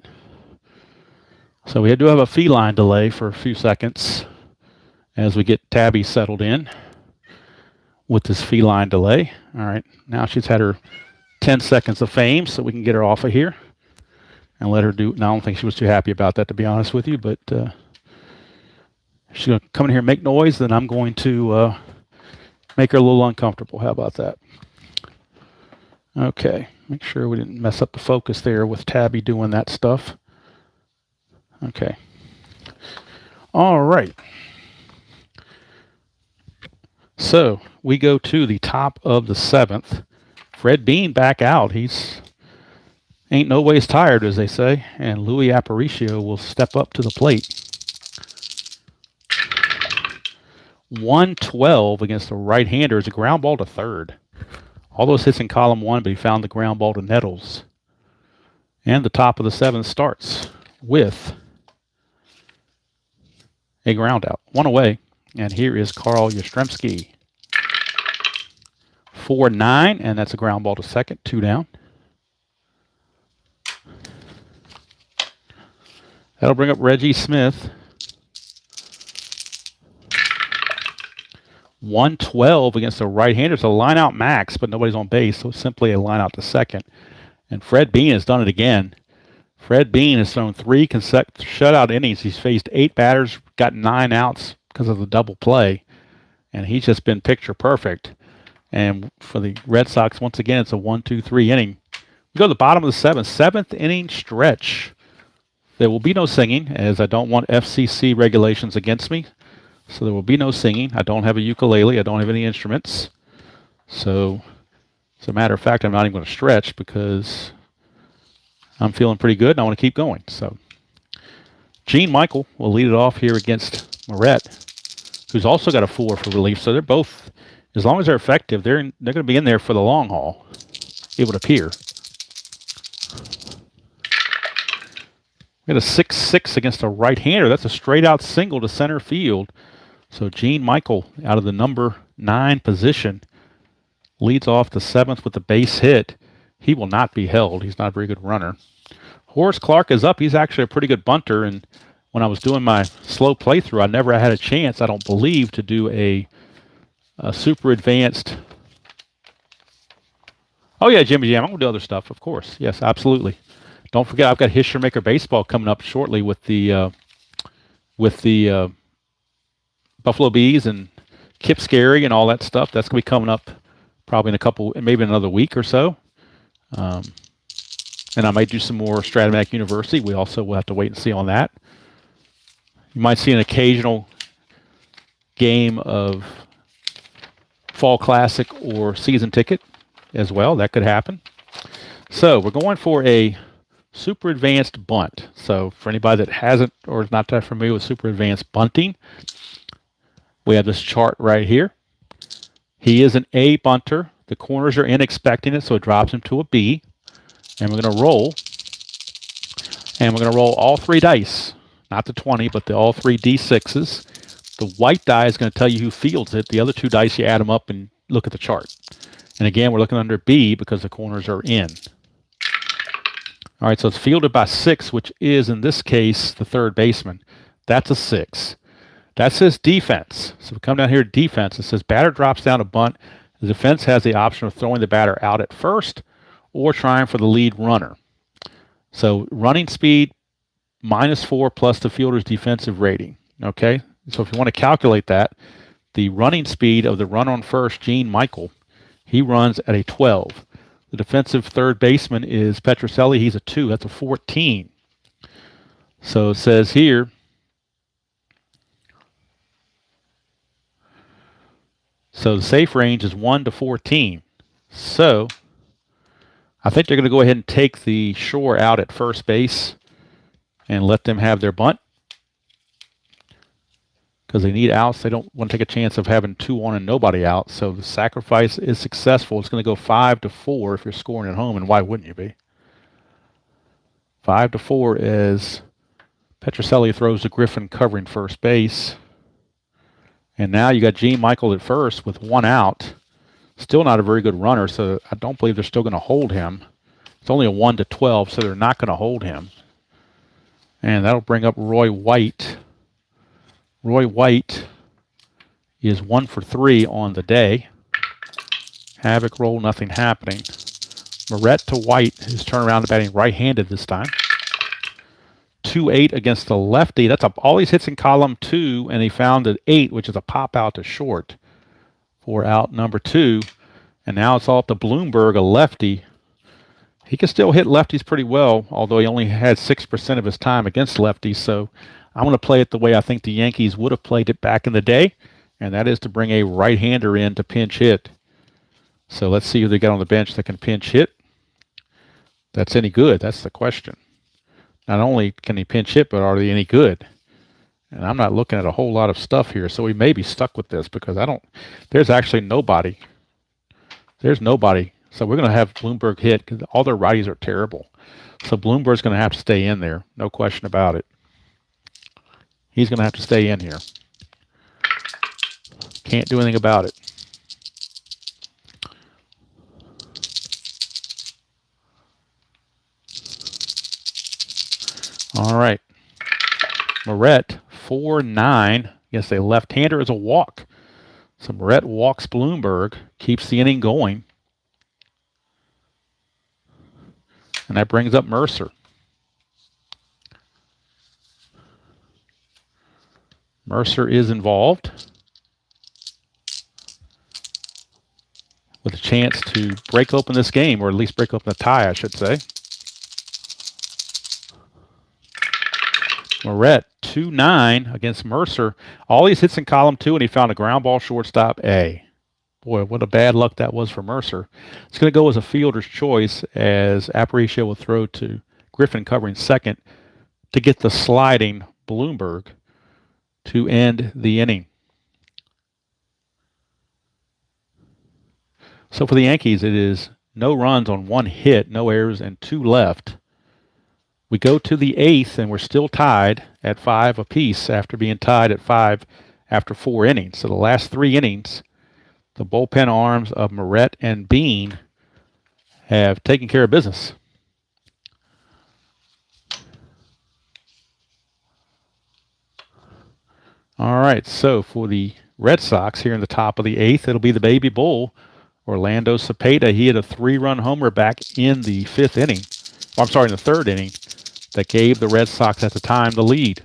so we do have a feline delay for a few seconds as we get Tabby settled in with this feline delay. All right, now she's had her 10 seconds of fame, so we can get her off of here and let her do. Now, I don't think she was too happy about that, to be honest with you, but she's going to come in here and make noise, then I'm going to make her a little uncomfortable. How about that? Okay, make sure we didn't mess up the focus there with Tabby doing that stuff. Okay. All right. So we go to the top of the 7th. Fred Bean back out. He's ain't no ways tired, as they say, and Louis Aparicio will step up to the plate. 112 against a right-hander is a ground ball to third. All those hits in column 1, but he found the ground ball to Nettles. And the top of the 7th starts with a ground out. 1 away, and here is Carl Yastrzemski. 4-9, and that's a ground ball to second. 2 down. That'll bring up Reggie Smith. 112 against a right-hander. It's a line-out max, but nobody's on base, so it's simply a line-out to second. And Fred Bean has done it again. Fred Bean has thrown 3 consecutive shutout innings. He's faced 8 batters, got 9 outs because of the double play, and he's just been picture perfect. And for the Red Sox, once again, it's a 1-2-3 inning. We go to the bottom of the 7th inning stretch. There will be no singing, as I don't want FCC regulations against me. So there will be no singing. I don't have a ukulele. I don't have any instruments. So, as a matter of fact, I'm not even going to stretch because I'm feeling pretty good and I want to keep going. So, Gene Michael will lead it off here against Moret, who's also got a 4 for relief. So they're both, as long as they're effective, they're going to be in there for the long haul, it would appear. We got a 6-6 against a right-hander. That's a straight-out single to center field. So Gene Michael, out of the number 9 position, leads off the 7th with a base hit. He will not be held. He's not a very good runner. Horace Clark is up. He's actually a pretty good bunter, and when I was doing my slow playthrough, I never had a chance, I don't believe, to do a super advanced. Oh, yeah, Jimmy Jam. I'm going to do other stuff, of course. Yes, absolutely. Don't forget, I've got History Maker Baseball coming up shortly with the Buffalo Bees and Kip Scary and all that stuff. That's going to be coming up probably in a couple, maybe another week or so. And I might do some more Strat-O-Matic University. We also will have to wait and see on that. You might see an occasional game of Fall Classic or Season Ticket as well. That could happen. So we're going for a super advanced bunt. So for anybody that hasn't or is not that familiar with super advanced bunting, we have this chart right here. He is an A bunter. The corners are in expecting it, so it drops him to a B. And we're going to roll. And we're going to roll all 3 dice. Not the 20, but all 3 D6s. The white die is going to tell you who fields it. The other 2 dice, you add them up and look at the chart. And again, we're looking under B because the corners are in. All right, so it's fielded by 6, which is, in this case, the third baseman. That's a 6. That says defense. So we come down here to defense. It says batter drops down a bunt. The defense has the option of throwing the batter out at first or trying for the lead runner. So running speed, -4 plus the fielder's defensive rating. Okay, so if you want to calculate that, the running speed of the runner on first, Gene Michael, he runs at a 12. The defensive third baseman is Petrocelli. He's a 2. That's a 14. So it says here, so the safe range is 1 to 14. So I think they're going to go ahead and take the Shore out at first base and let them have their bunt because they need outs. They don't want to take a chance of having 2 on and nobody out. So the sacrifice is successful. It's going to go 5 to 4 if you're scoring at home, and why wouldn't you be? 5 to 4 as Petrocelli throws to Griffin covering first base. And now you got Gene Michael at first with 1 out. Still not a very good runner, so I don't believe they're still going to hold him. It's only a 1 to 12, so they're not going to hold him. And that'll bring up Roy White. Roy White is 1 for 3 on the day. Havoc roll, nothing happening. Moret to White, who's turned around to batting right-handed this time. 2-8 against the lefty. That's all these hits in column 2, and he found an 8, which is a pop out to short for out number 2. And now it's all up to Bloomberg, a lefty. He can still hit lefties pretty well, although he only had 6% of his time against lefties. So I'm going to play it the way I think the Yankees would have played it back in the day, and that is to bring a right-hander in to pinch hit. So let's see who they got on the bench that can pinch hit. That's any good. That's the question. Not only can he pinch hit, but are they any good? And I'm not looking at a whole lot of stuff here, so we may be stuck with this because there's actually nobody. There's nobody. So we're going to have Bloomberg hit because all their righties are terrible. So Bloomberg's going to have to stay in there. No question about it. He's going to have to stay in here. Can't do anything about it. All right. Moret, 4-9 against a left-hander is a walk. So Moret walks Bloomberg, keeps the inning going. And that brings up Mercer. Mercer is involved with a chance to break open this game, or at least break open the tie, I should say. Moret, 2-9 against Mercer. All these hits in column 2, and he found a ground ball shortstop A. Boy, what a bad luck that was for Mercer. It's going to go as a fielder's choice as Aparicio will throw to Griffin covering second to get the sliding Bloomberg to end the inning. So for the Yankees, it is no runs on 1 hit, no errors, and 2 left. We go to the 8th, and we're still tied at 5 apiece after being tied at 5 after 4 innings. So the last 3 innings, the bullpen arms of Moret and Bean have taken care of business. All right, so for the Red Sox here in the top of the 8th, it'll be the baby bull, Orlando Cepeda. He had a 3-run homer back in the 5th inning. In the 3rd inning that gave the Red Sox at the time the lead.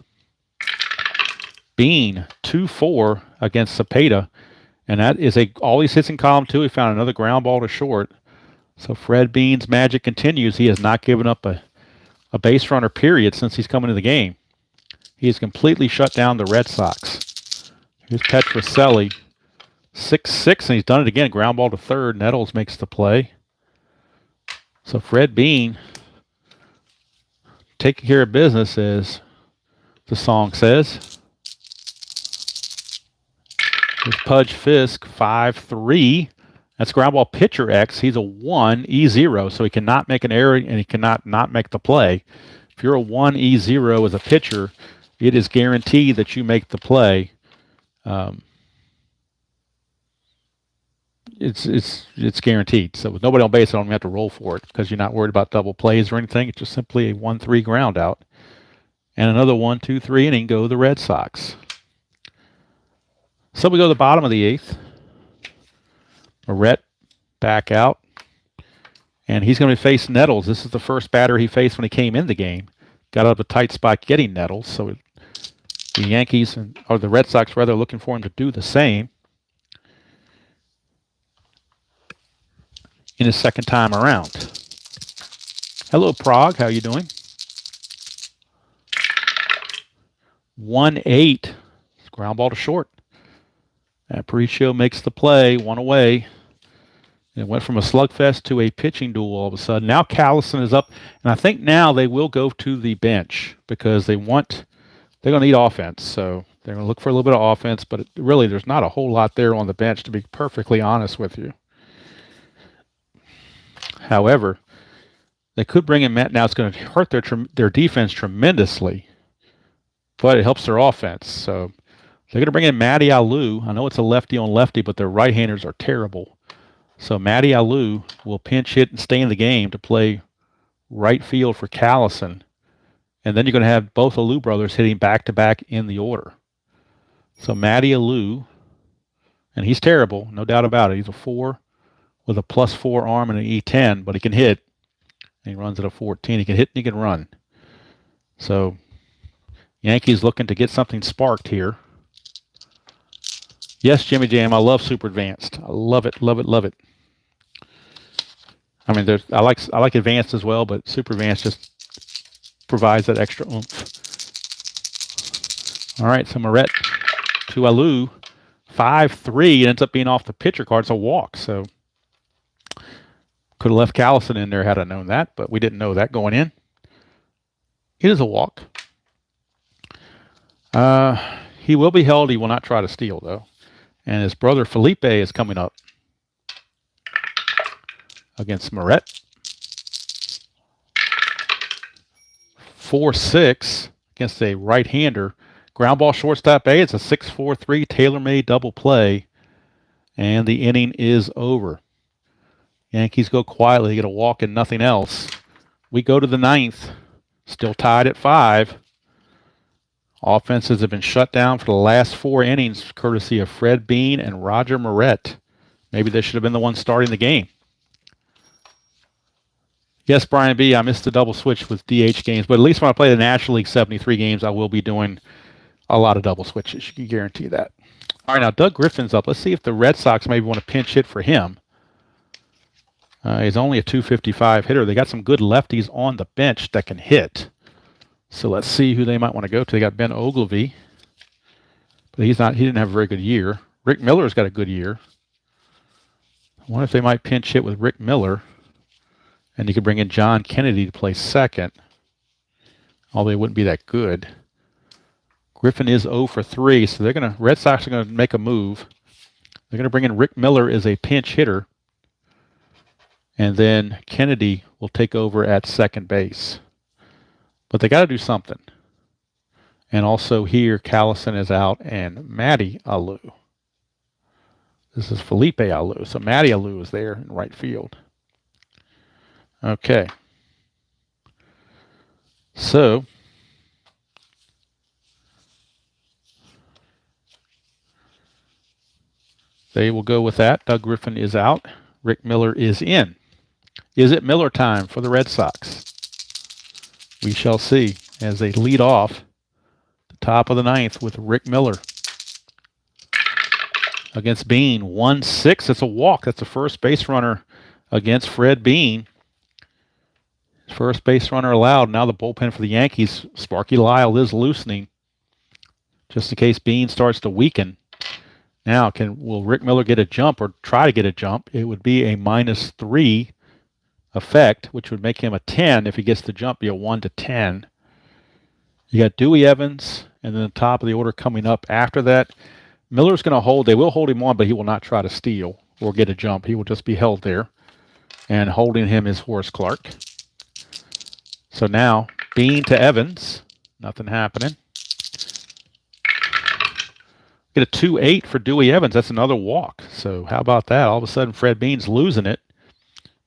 Bean, 2-4 against Cepeda. And that is all these hits in column 2. He found another ground ball to short. So Fred Bean's magic continues. He has not given up a base runner period since he's come into the game. He has completely shut down the Red Sox. Here's Petrocelli, 6-6, and he's done it again. Ground ball to third. Nettles makes the play. So Fred Bean taking care of business, as the song says. Here's Pudge Fisk, 5-3. That's ground ball pitcher X. He's a 1, E0, so he cannot make an error and he cannot not make the play. If you're a 1, E0 as a pitcher, it is guaranteed that you make the play. it's guaranteed. So with nobody on base, I don't even have to roll for it because you're not worried about double plays or anything. It's just simply a 1-3 ground out. And another 1-2-3 inning go the Red Sox. So we go to the bottom of the 8th. Moret back out. And he's going to face Nettles. This is the first batter he faced when he came in the game. Got out of a tight spot getting Nettles. So the Yankees, or the Red Sox rather, looking for him to do the same in his second time around. Hello, Prague. How you doing? 1-8. Ground ball to short. Aparicio makes the play, one away. It went from a slugfest to a pitching duel all of a sudden. Now Callison is up, and I think now they will go to the bench because they're going to need offense. So they're going to look for a little bit of offense, but really there's not a whole lot there on the bench, to be perfectly honest with you. However, they could bring in Matt. Now it's going to hurt their defense tremendously, but it helps their offense. So they're going to bring in Matty Alou. I know it's a lefty on lefty, but their right-handers are terrible. So Matty Alou will pinch hit and stay in the game to play right field for Callison. And then you're going to have both Alou brothers hitting back-to-back in the order. So Matty Alou, and he's terrible, no doubt about it. He's a 4 with a +4 arm and an E10, but he can hit. And he runs at a 14. He can hit and he can run. So Yankees looking to get something sparked here. Yes, Jimmy Jam, I love Super Advanced. I love it, love it, love it. I mean, I like Advanced as well, but Super Advanced just provides that extra oomph. All right, so Moret to Alou, 5-3. It ends up being off the pitcher card. It's a walk, so could have left Callison in there had I known that, but we didn't know that going in. It is a walk. He will be held. He will not try to steal, though. And his brother Felipe is coming up against Moret. 4-6 against a right-hander. Ground ball shortstop A. It's a 6-4-3 tailor-made double play. And the inning is over. Yankees go quietly. They get a walk and nothing else. We go to the 9th. Still tied at 5. Offenses have been shut down for the last 4 innings, courtesy of Fred Bean and Roger Moret. Maybe they should have been the ones starting the game. Yes, Brian B., I missed the double switch with DH games, but at least when I play the National League 73 games, I will be doing a lot of double switches. You can guarantee that. All right, now Doug Griffin's up. Let's see if the Red Sox maybe want to pinch hit for him. He's only a .255 hitter. They got some good lefties on the bench that can hit. So let's see who they might want to go to. They got Ben Ogilvy, but he didn't have a very good year. Rick Miller's got a good year. I wonder if they might pinch hit with Rick Miller, and you could bring in John Kennedy to play second, although he wouldn't be that good. Griffin is 0 for 3, so Red Sox are going to make a move. They're going to bring in Rick Miller as a pinch hitter, and then Kennedy will take over at second base. But they got to do something. And also here, Callison is out and Matty Alou. This is Felipe Alou. So Matty Alou is there in right field. Okay. So they will go with that. Doug Griffin is out. Rick Miller is in. Is it Miller time for the Red Sox? We shall see as they lead off the top of the 9th with Rick Miller against Bean. 1-6. It's a walk. That's a first base runner against Fred Bean. First base runner allowed. Now the bullpen for the Yankees. Sparky Lyle is loosening just in case Bean starts to weaken. Now, will Rick Miller get a jump or try to get a jump? It would be a -3 effect, which would make him a 10. If he gets the jump, be a 1-10. You got Dewey Evans, and then the top of the order coming up after that. Miller's going to hold. They will hold him on, but he will not try to steal or get a jump. He will just be held there. And holding him is Horace Clark. So now, Bean to Evans. Nothing happening. Get a 2-8 for Dewey Evans. That's another walk. So how about that? All of a sudden, Fred Bean's losing it.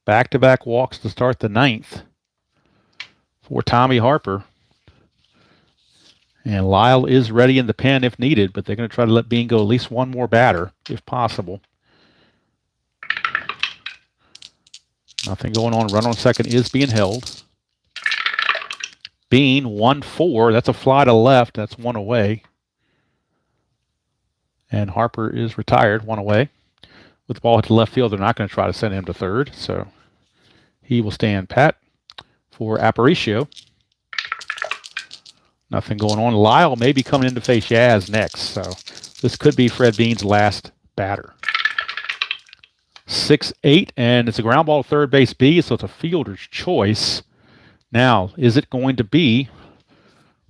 Back-to-back walks to start the 9th for Tommy Harper. And Lyle is ready in the pen if needed, but they're going to try to let Bean go at least one more batter, if possible. Nothing going on. Run on second is being held. Bean, 1-4. That's a fly to left. That's one away. And Harper is retired, one away. With the ball hit to left field, they're not going to try to send him to third, so he will stand pat for Aparicio. Nothing going on. Lyle may be coming in to face Yaz next, so this could be Fred Bean's last batter. 6-8, and it's a ground ball to third base B, so it's a fielder's choice. Now, is it going to be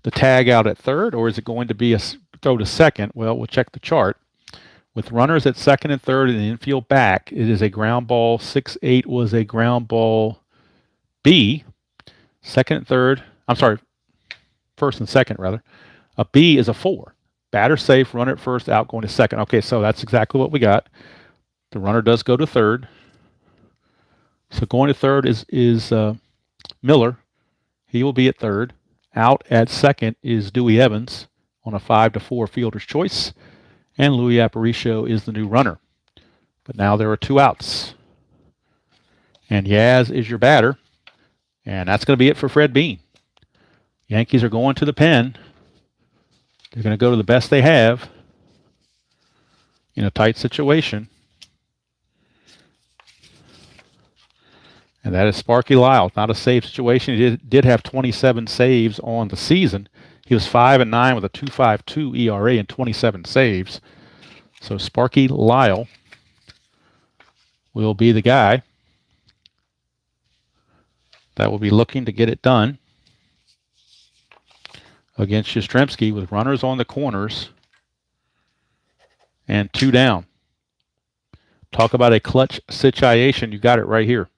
the tag out at third, or is it going to be a throw to second? Well, we'll check the chart. With runners at second and third and the infield back, it is a ground ball. 6-8 was a ground ball B. Second and third, I'm sorry, first and second, rather. A B is a 4. Batter safe, runner at first, out going to second. Okay, so that's exactly what we got. The runner does go to third. So going to third is Miller. He will be at third. Out at second is Dewey Evans on a 5-4 fielder's choice. And Louis Aparicio is the new runner. But now there are 2 outs. And Yaz is your batter. And that's going to be it for Fred Bean. Yankees are going to the pen. They're going to go to the best they have in a tight situation. And that is Sparky Lyle. Not a save situation. He did have 27 saves on the season. He was 5-9 with a 2.52 ERA and 27 saves. So Sparky Lyle will be the guy that will be looking to get it done against Yastrzemski with runners on the corners and 2 down. Talk about a clutch situation. You got it right here.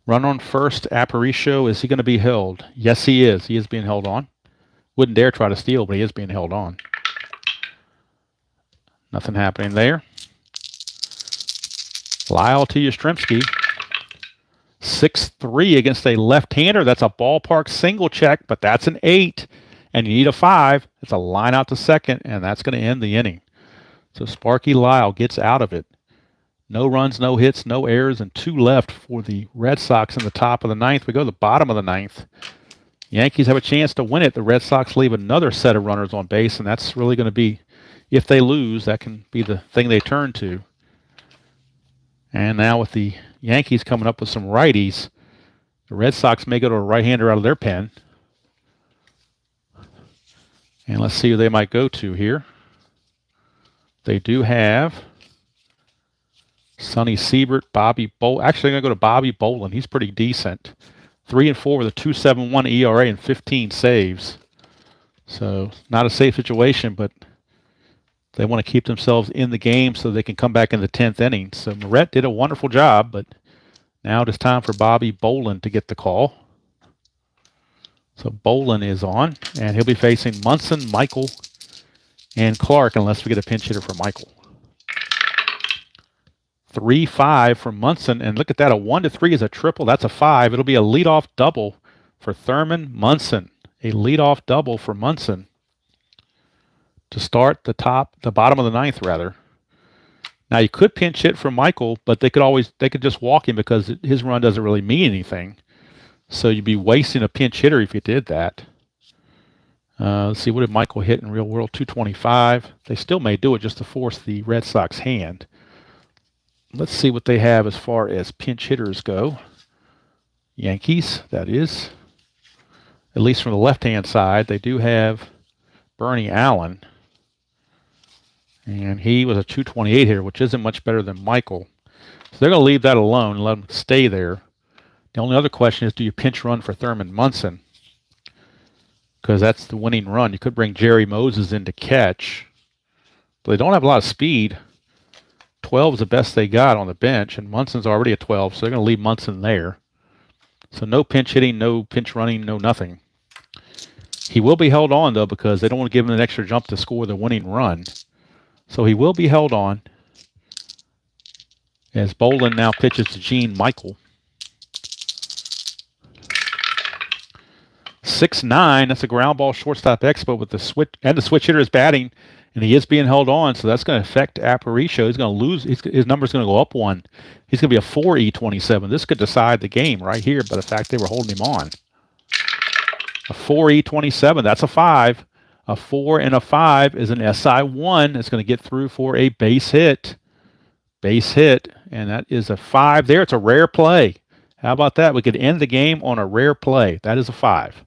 Run on first, Aparicio. Is he going to be held? Yes, he is. He is being held on. Wouldn't dare try to steal, but he is being held on. Nothing happening there. Lyle to Yastrzemski. 6-3 against a left-hander. That's a ballpark single check, but that's an 8. And you need a 5. It's a line out to second, and that's going to end the inning. So Sparky Lyle gets out of it. No runs, no hits, no errors, and 2 left for the Red Sox in the top of the 9th. We go to the bottom of the 9th. Yankees have a chance to win it. The Red Sox leave another set of runners on base, and that's really going to be, if they lose, that can be the thing they turn to. And now with the Yankees coming up with some righties, the Red Sox may go to a right-hander out of their pen. And let's see who they might go to here. They do have Sonny Siebert, Bobby Bolin. Actually, I'm going to go to Bobby Bolin. He's pretty decent. 3-4 with a 2.71 ERA and 15 saves. So not a safe situation, but they want to keep themselves in the game so they can come back in the 10th inning. So Moret did a wonderful job, but now it is time for Bobby Bolin to get the call. So Bolin is on, and he'll be facing Munson, Michael, and Clark, unless we get a pinch hitter for Michael. 3-5 for Munson, and look at that, a 1-3 is a triple. That's a 5. It'll be a leadoff double for Thurman Munson. A leadoff double for Munson to start the bottom of the 9th, rather. Now you could pinch hit for Michael, but they could just walk him because his run doesn't really mean anything. So you'd be wasting a pinch hitter if you did that. Let's see, what did Michael hit in real world? 225. They still may do it just to force the Red Sox hand. Let's see what they have as far as pinch hitters go. Yankees, that is. At least from the left-hand side, they do have Bernie Allen. And he was a 228 hitter, which isn't much better than Michael. So they're going to leave that alone and let him stay there. The only other question is, do you pinch run for Thurman Munson? Because that's the winning run. You could bring Jerry Moses in to catch. But they don't have a lot of speed. 12 is the best they got on the bench, and Munson's already a 12, so they're going to leave Munson there. So no pinch hitting, no pinch running, no nothing. He will be held on, though, because they don't want to give him an extra jump to score the winning run. So he will be held on as Bolin now pitches to Gene Michael. 6-9. That's a ground ball shortstop expo with the switch, and the switch hitter is batting, and he is being held on, so that's going to affect Aparicio. He's going to lose. His number's going to go up one. He's going to be a 4E27. This could decide the game right here by the fact they were holding him on. A 4E27. That's a 5. A 4 and a 5 is an SI1. It's going to get through for a base hit. Base hit, and that is a 5 there. It's a rare play. How about that? We could end the game on a rare play. That is a 5.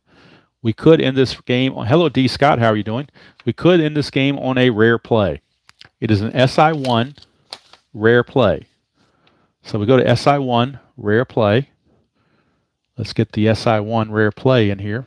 We could end this game on, hello D. Scott, how are you doing? We could end this game on a rare play. It is an SI1 rare play. So we go to SI1 rare play. Let's get the SI1 rare play in here.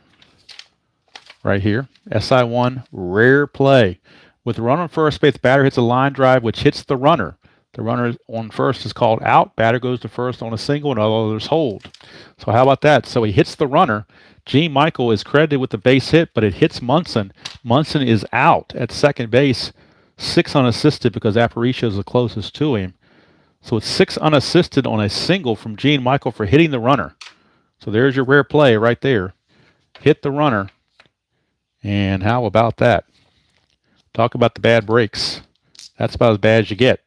Right here. SI1 rare play. With the runner on first base, the batter hits a line drive which hits the runner. The runner on first is called out. Batter goes to first on a single, and all others hold. So how about that? So he hits the runner. Gene Michael is credited with the base hit, but it hits Munson. Munson is out at second base, 6 unassisted because Aparicio is the closest to him. So it's 6 unassisted on a single from Gene Michael for hitting the runner. So there's your rare play right there. Hit the runner. And how about that? Talk about the bad breaks. That's about as bad as you get.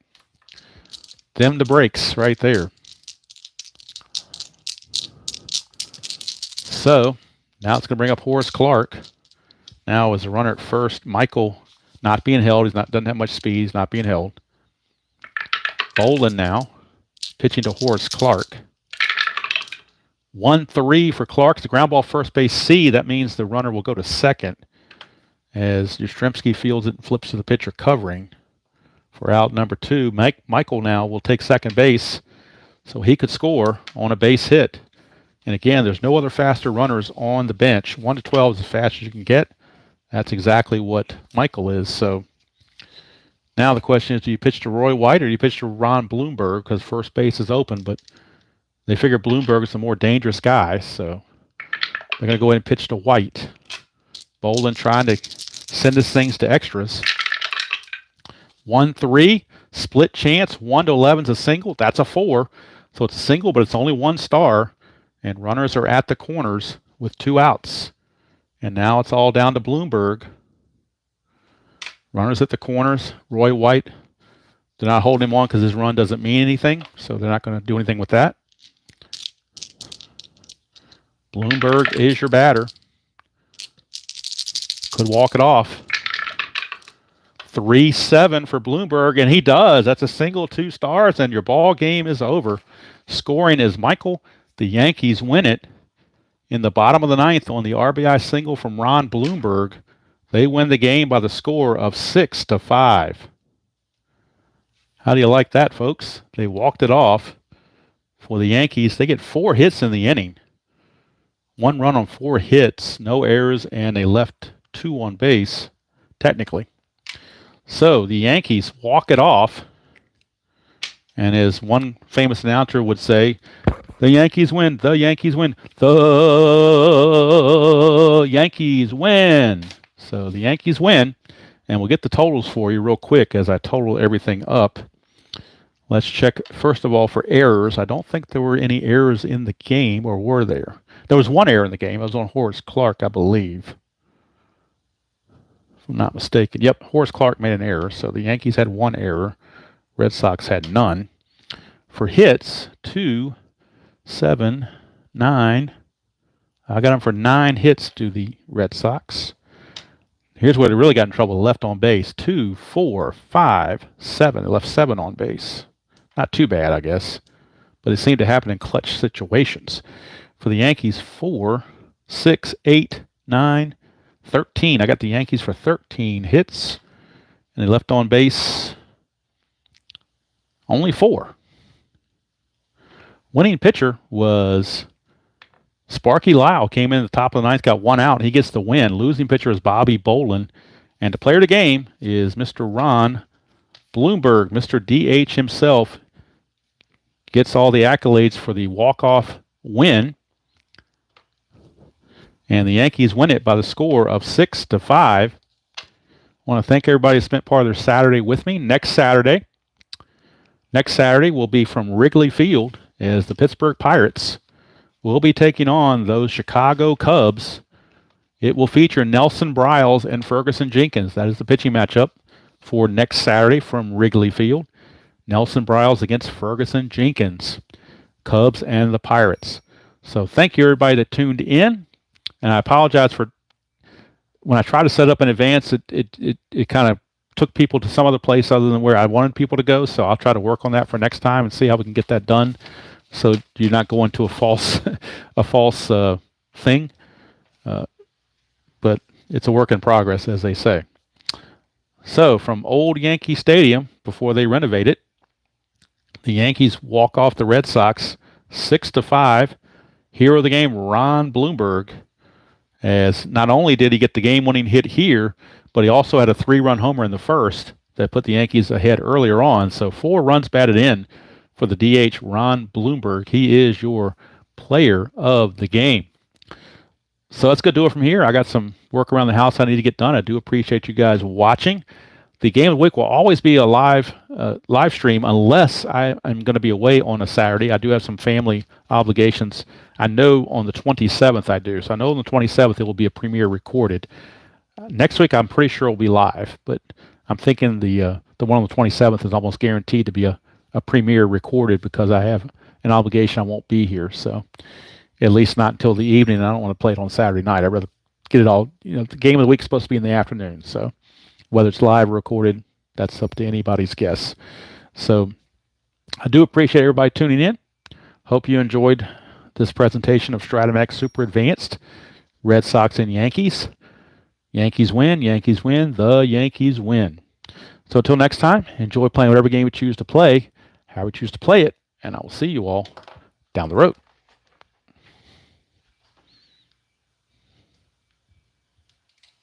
Them the breaks right there. So now it's going to bring up Horace Clarke. Now as a runner at first, Michael not being held. Doesn't have much speed. He's not being held. Bolin now pitching to Horace Clarke. 1-3 for Clarke. The ground ball first base C. That means the runner will go to second as Yastrzemski fields it and flips to the pitcher covering for out number 2. Michael now will take second base so he could score on a base hit. And again, there's no other faster runners on the bench. 1-12 is as fast as you can get. That's exactly what Michael is. So now the question is, do you pitch to Roy White or do you pitch to Ron Blomberg, because first base is open, but they figure Blomberg is the more dangerous guy, so they're going to go ahead and pitch to White. Bolin trying to send his things to extras. 1-3, split chance. 1-11 is a single. That's a 4. So it's a single, but it's only 1 star. And runners are at the corners with 2 outs. And now it's all down to Blomberg. Runners at the corners. Roy White, they're not holding him on because his run doesn't mean anything. So they're not going to do anything with that. Blomberg is your batter. Could walk it off. 3-7 for Blomberg, and he does. That's a single, 2 stars, and your ball game is over. Scoring is Michael. The Yankees win it in the bottom of the 9th on the RBI single from Ron Blomberg. They win the game by the score of 6-5. How do you like that, folks? They walked it off for the Yankees. They get 4 hits in the inning. 1 run on 4 hits, no errors, and they left 2 on base, technically. So the Yankees walk it off, and as one famous announcer would say, the Yankees win, the Yankees win, the Yankees win. So the Yankees win, and we'll get the totals for you real quick as I total everything up. Let's check, first of all, for errors. I don't think there were any errors in the game, or were there? There was 1 error in the game. It was on Horace Clarke, I believe, if I'm not mistaken. Yep, Horace Clarke made an error, so the Yankees had 1 error. Red Sox had none. For hits, 2, 7, 9. I got them for 9 hits to the Red Sox. Here's where they really got in trouble. Left on base, 2, 4, 5, 7. They left 7 on base. Not too bad, I guess, but it seemed to happen in clutch situations. For the Yankees, 4, 6, 8, 9, 13. I got the Yankees for 13 hits, and they left on base only 4. Winning pitcher was Sparky Lyle. Came in at the top of the 9th, got 1 out, and he gets the win. Losing pitcher is Bobby Bolin, and the player of the game is Mr. Ron Blomberg. Mr. DH himself gets all the accolades for the walk-off win. And the Yankees win it by the score of 6-5. I want to thank everybody who spent part of their Saturday with me. Next Saturday will be from Wrigley Field as the Pittsburgh Pirates will be taking on those Chicago Cubs. It will feature Nelson Briles and Ferguson Jenkins. That is the pitching matchup for next Saturday from Wrigley Field. Nelson Briles against Ferguson Jenkins. Cubs and the Pirates. So thank you everybody that tuned in. And I apologize for when I try to set up in advance, it kind of took people to some other place other than where I wanted people to go. So I'll try to work on that for next time and see how we can get that done. So you're not going to a false thing. But it's a work in progress, as they say. So from old Yankee Stadium, before they renovate it, the Yankees walk off the Red Sox 6-5. Hero of the game, Ron Blomberg, as not only did he get the game-winning hit here, but he also had a 3-run homer in the first that put the Yankees ahead earlier on. So 4 runs batted in for the DH, Ron Blomberg. He is your player of the game. So let's go do it from here. I got some work around the house I need to get done. I do appreciate you guys watching. The game of the week will always be a live stream unless I'm going to be away on a Saturday. I do have some family obligations. I know on the 27th I do. So I know on the 27th it will be a premiere recorded. Next week I'm pretty sure it will be live, but I'm thinking the one on the 27th is almost guaranteed to be a premiere recorded because I have an obligation. I won't be here. So at least not until the evening. I don't want to play it on Saturday night. I'd rather get it all, the game of the week is supposed to be in the afternoon. So whether it's live or recorded, that's up to anybody's guess. So I do appreciate everybody tuning in. Hope you enjoyed this presentation of Strat-O-Matic Super Advanced, Red Sox and Yankees. Yankees win, the Yankees win. So until next time, enjoy playing whatever game you choose to play, how you choose to play it, and I will see you all down the road.